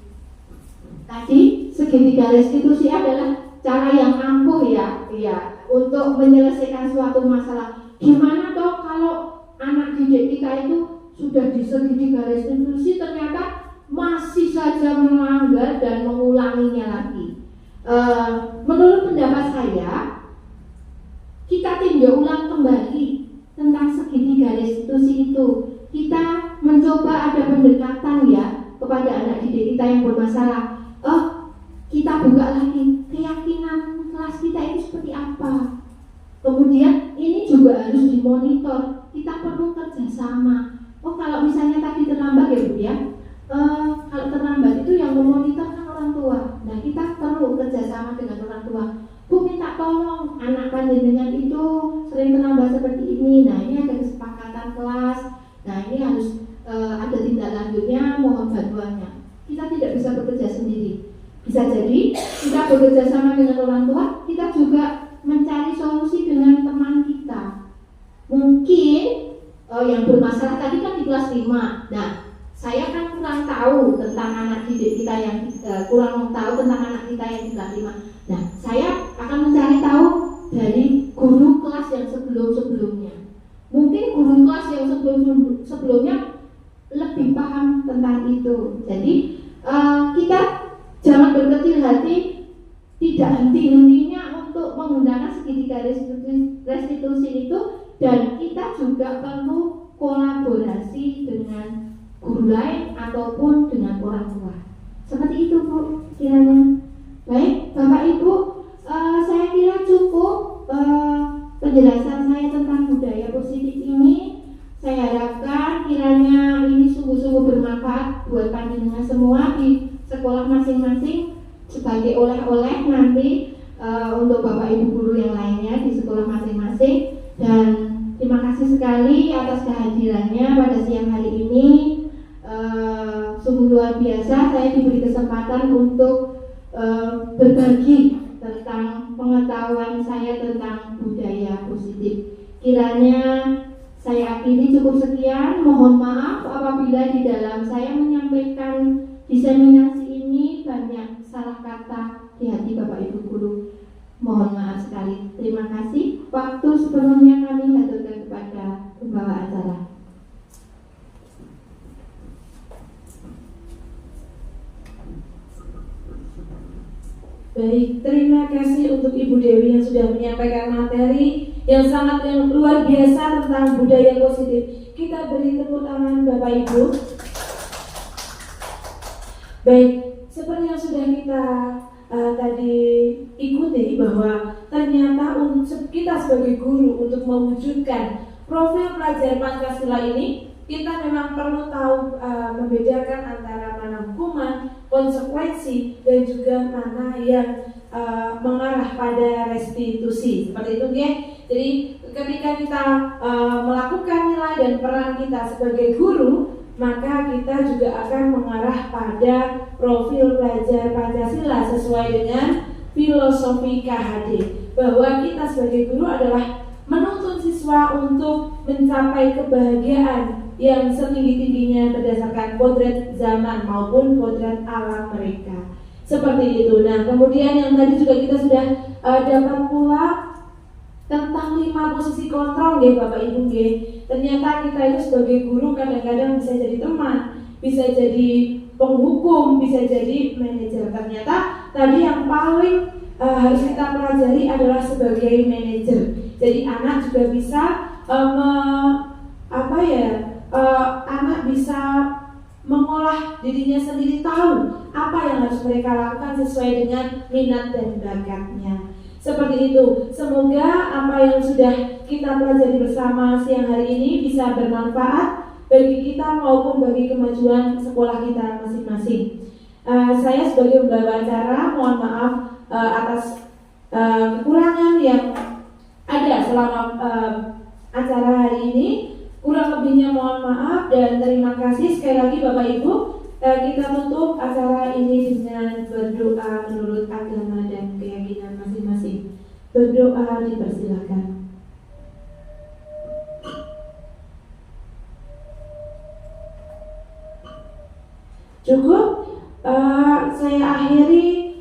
Tadi segitiga restitusi adalah cara yang ampuh ya untuk menyelesaikan suatu masalah. Gimana toh kalau anak didik kita itu sudah di segitiga restitusi ternyata masih saja melanggar dan mengulanginya lagi. Menurut pendapat saya, kita tinjau ulang kembali tentang segitiga restitusi itu. Kita mencoba ada pendekatan ya kepada anak didik kita yang bermasalah. Kita buka lagi keyakinan kelas kita itu seperti apa. Kemudian ini juga harus dimonitor. Kita perlu kerjasama. Kalau misalnya tadi terlambat ya Bu ya, kalau terlambat itu yang memonitor kan orang tua. Nah kita perlu kerjasama dengan orang tua. Bu minta tolong anak panjenengan itu sering terlambat seperti ini. Nah ini ada kesepakatan kelas. Nah ini harus ada tindak lanjutnya, mohon bantuannya. Kita tidak bisa bekerja sendiri. Bisa jadi kita bekerja sama dengan orang tua, kita juga mencari solusi dengan teman kita. Mungkin yang bermasalah tadi kan di kelas 5. Nah, saya kan kurang tahu tentang anak didik kita yang kurang tahu tentang anak kita yang di kelas 5. Nah, saya akan mencari tahu dari guru kelas yang sebelum-sebelumnya. Mungkin guru kelas yang sebelumnya lebih paham tentang itu. Jadi kita jangan berkecil hati, tidak henti-hentinya untuk menggunakan segitiga restitusi itu, dan kita juga perlu kolaborasi dengan guru lain ataupun dengan orang tua. Seperti itu Bu, kiranya. Baik, Bapak Ibu, saya kira cukup penjelasan saya tentang budaya positif ini. Saya harapkan kiranya ini sungguh-sungguh bermanfaat buat panjenengan semua di sekolah masing-masing sebagai oleh-oleh nanti untuk Bapak Ibu guru yang lainnya di sekolah masing-masing. Dan terima kasih sekali atas kehadirannya pada siang hari ini. Sungguh luar biasa saya diberi kesempatan untuk berbagi tentang pengetahuan saya tentang budaya positif. Kiranya saya akhiri cukup sekian. Mohon maaf apabila di dalam saya menyampaikan diseminasi ini banyak salah kata di hati Bapak Ibu guru. Mohon maaf sekali. Terima kasih. Waktu sepenuhnya kami haturkan kepada pembawa acara. Baik, terima kasih untuk Ibu Dewi yang sudah menyampaikan materi yang sangat luar biasa tentang budaya positif. Kita beri tepuk tangan Bapak Ibu. Baik, seperti yang sudah kita tadi ikuti bahwa ternyata untuk kita sebagai guru untuk mewujudkan profil pelajar Pancasila ini, kita memang perlu tahu membedakan antara mana hukuman, konsekuensi dan juga mana yang mengarah pada restitusi. Seperti itu ya. Jadi ketika kita melakukan nilai dan peran kita sebagai guru, maka kita juga akan mengarah pada profil pelajar Pancasila sesuai dengan filosofi KHD, bahwa kita sebagai guru adalah menuntun siswa untuk mencapai kebahagiaan yang setinggi-tingginya berdasarkan kodrat zaman maupun kodrat alam mereka. Seperti itu. Nah, kemudian yang tadi juga kita sudah dapat pula tentang 5 posisi kontrol ya Bapak Ibu ya. Ternyata kita itu sebagai guru kadang-kadang bisa jadi teman, bisa jadi penghukum, bisa jadi manajer. Ternyata tadi yang paling harus kita pelajari adalah sebagai manajer. Jadi anak juga bisa anak bisa mengolah dirinya sendiri, tahu apa yang harus mereka lakukan sesuai dengan minat dan bakatnya. Seperti itu. Semoga apa yang sudah kita pelajari bersama siang hari ini bisa bermanfaat bagi kita maupun bagi kemajuan sekolah kita masing-masing. Saya sebagai pembawa acara mohon maaf atas kekurangan yang ada selama acara hari ini. Kurang lebihnya mohon maaf dan terima kasih sekali lagi Bapak Ibu. Kita tutup acara ini dengan berdoa menurut agama dan keyakinan masing-masing. Berdoa dipersilakan. Cukup. Saya akhiri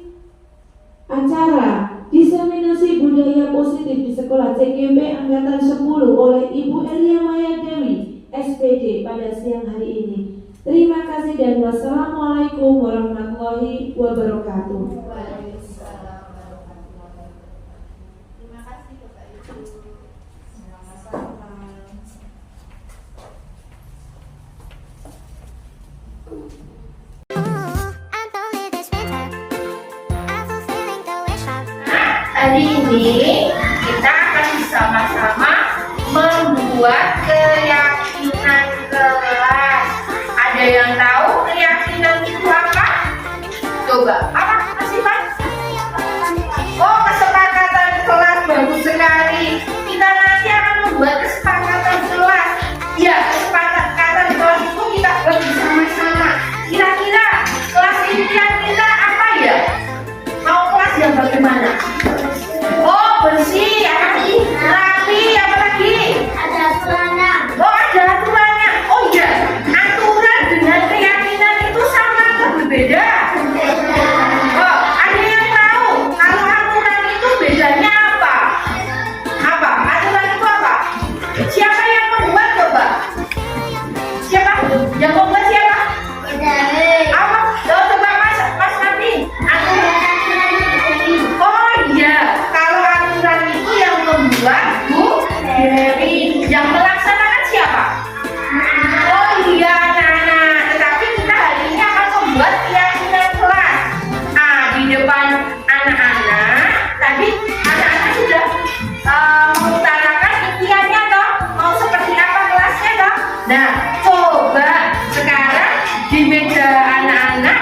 acara diseminasi budaya positif di sekolah CGP Angkatan 10 oleh Ibu Elia Maya Dewi SPD pada siang hari ini. Terima kasih dan wassalamualaikum warahmatullahi wabarakatuh. Terima kasih Bapak Ibu. Hari ini kita akan bersama-sama membuat keyakinan kelas. Ada yang tahu keyakinan itu apa? Coba, apa masih Pak? Oh, kesepakatan kelas, bagus sekali. Kita nanti akan membuat kesepakatan kelas. Ya, kesepakatan kelas itu kita buat bersama-sama. Kira-kira kelas ini kira-kira apa ya? Mau kelas yang bagaimana? Oh, bersih, rapi, apa lagi? Ada aturannya. Oh, ada aturannya. Oh iya, aturan dengan keyakinan itu sama atau berbeda? Oh, ada yang tahu kalau aturan itu bedanya apa? Apa? Aturan itu apa? Siapa yang membuat coba? Siapa? Yang membuat siapa? Apa? Coba Mas Mati. Oh iya, kalau aturan itu yang membuat Bu Dewi, yang melaksanakan siapa? Oh iya anak-anak, tetapi kita hari ini akan membuat keyakinan kelas. Di depan anak-anak, tadi anak-anak sudah mengutarakan impiannya toh, mau seperti apa kelasnya toh. Nah, coba sekarang di meja anak-anak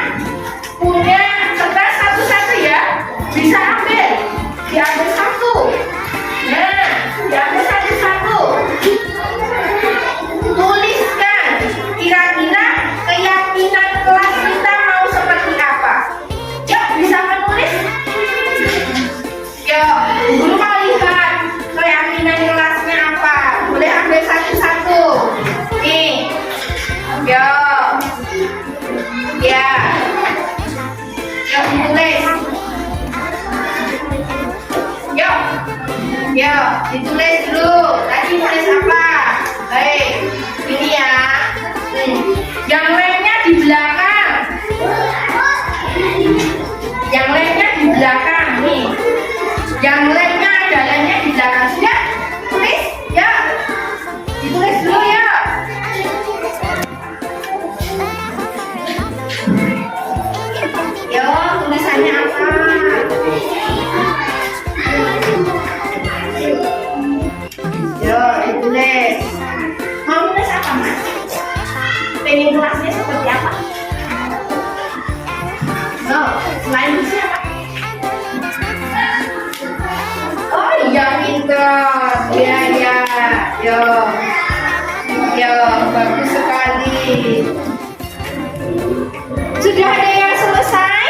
punya kertas satu-satu ya, bisa ambil, diambil satu. Nah, diambil satu-satu. Tuliskan kira-kira keyakinan kelas kita mau seperti apa. Yuk, bisa menulis? Yuk, guru mau lihat keyakinan kelasnya apa. Boleh ambil satu-satu. Nih, yuk. Ya. Yuk, ditulis. Yuk, ditulis dulu. Tadi tulis apa? Baik, ini ya. Yang lainnya di belakang. Yang lainnya di belakang nih. Yang lainnya ada lainnya di belakang. Sudah? Tulis? Ya. Ditulis dulu ya. Yo, tulisannya apa? Yo, ditulis. Mau tulis apa, Mas? Pengen kelasnya seperti apa? Yo, bagus sekali. Sudah ada yang selesai?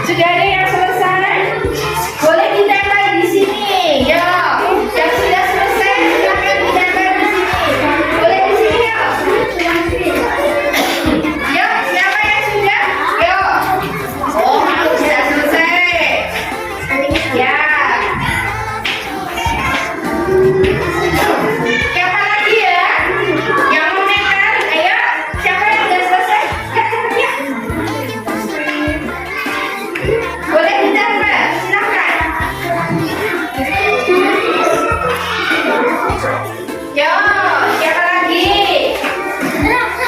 Sudah ada yang selesai? Boleh ditempel di sini. Yo, yang sudah selesai silakan ditempel di sini. Boleh di sini ya? Yo, siapa yang sudah? Yo. Oh, aku sudah selesai. Ya. Siapa lagi ya? Yang mau nempel? Ayo, siapa yang sudah selesai? Ya, cepet ya. Boleh ditempel, silakan. Yo, siapa lagi?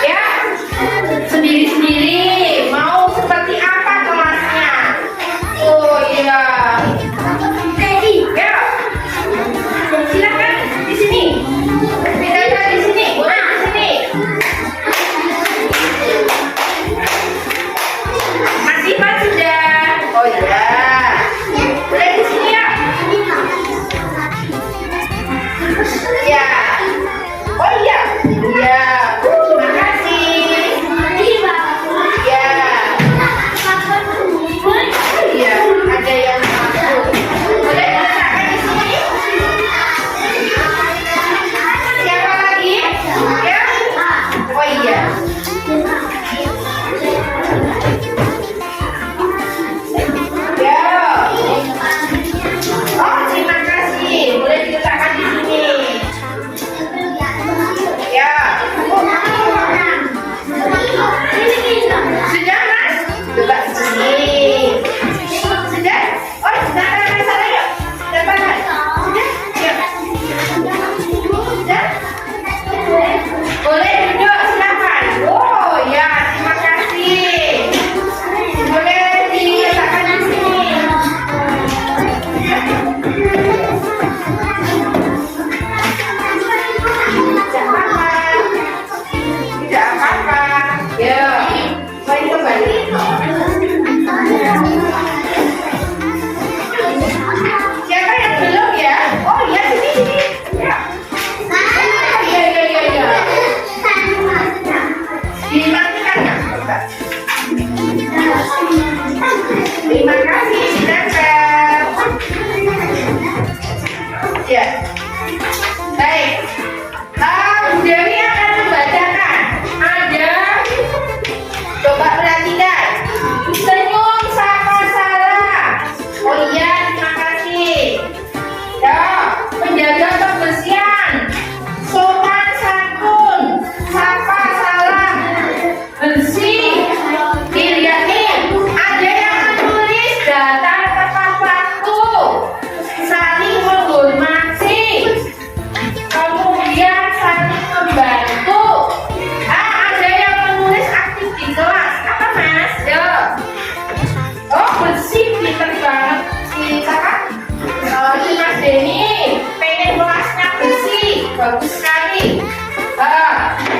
Ya, sendiri-sendiri. Mau seperti apa kelasnya? Oh iya. Ya, silakan di sini. Ditempel di sini. Boleh di sini. Masih Pak sudah. Oh iya. Boleh di sini ya. Ya. Oh iya. Iya. Terima kasih. Ya. Iya. Ada yang masuk. Boleh diletakkan di sini. Siapa lagi? Ya. Oh iya. Ya. Oh, terima kasih. Boleh diletakkan di sini. Ya. Sudah, Mas? Coba di sini. Sudah? Oh, sudah ada sana yuk. Sudah? Yuk. Sudah? Boleh duduk, silakan. Oh, ya, terima kasih. Boleh diletakkan di sini. Tidak apa-apa. Tidak apa-apa. Ya, mari kembali. Siapa yang belum ya? Oh iya, sini. Ya. Ya. Dimatikan ya? Terima kasih, ditempel. Ya. Baik. Bu Dewi akan membacakan. Ada. Coba perhatikan. Senyum sapa salah. Oh iya, terima kasih. Ya, menjaga kebersihan. Sopan santun. Sapa salah. Bersih. Yakin. Ada yang menulis datang tepat waktu. Saling menghormati. Kemudian saling membantu. Ada yang menulis aktif di kelas. Apa Mas? Yo. Oh, bersih, pinter banget. Siapa? Si Mas Denny. Pengen kelasnya bersih. Bagus sekali.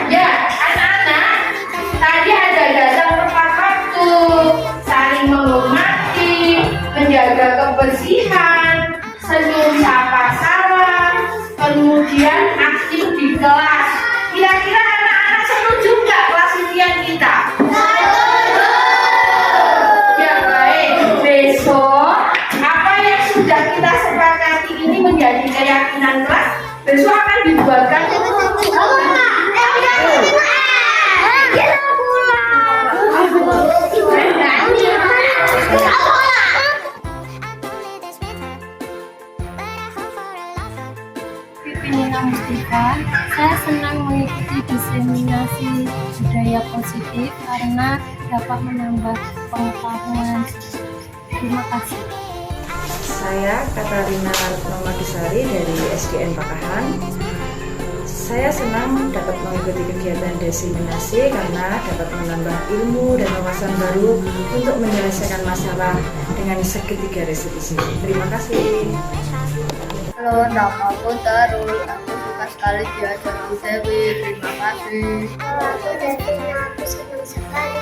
Ya, anak-anak. Tadi ada datang tepat waktu. Saling menghormati. Menjaga kebersihan. Senyum sapa salam. Kemudian aktif di kelas. Kira-kira anak-anak setuju nggak kelas impian kita? Ya baik. Besok apa yang sudah kita sepakati ini menjadi keyakinan kelas. Besok akan dibuatkan. Nina Mustika, saya senang mengikuti diseminasi budaya positif karena dapat menambah pengetahuan. Terima kasih. Saya Katarina Nomadisari dari SDN Pakahan. Saya senang dapat mengikuti kegiatan diseminasi karena dapat menambah ilmu dan wawasan baru untuk menyelesaikan masalah dengan segitiga resolusi. Terima kasih. Halo, nama aku Darul. Aku suka sekali diajar Bu Dewi. Terima kasih. Aku senang sekali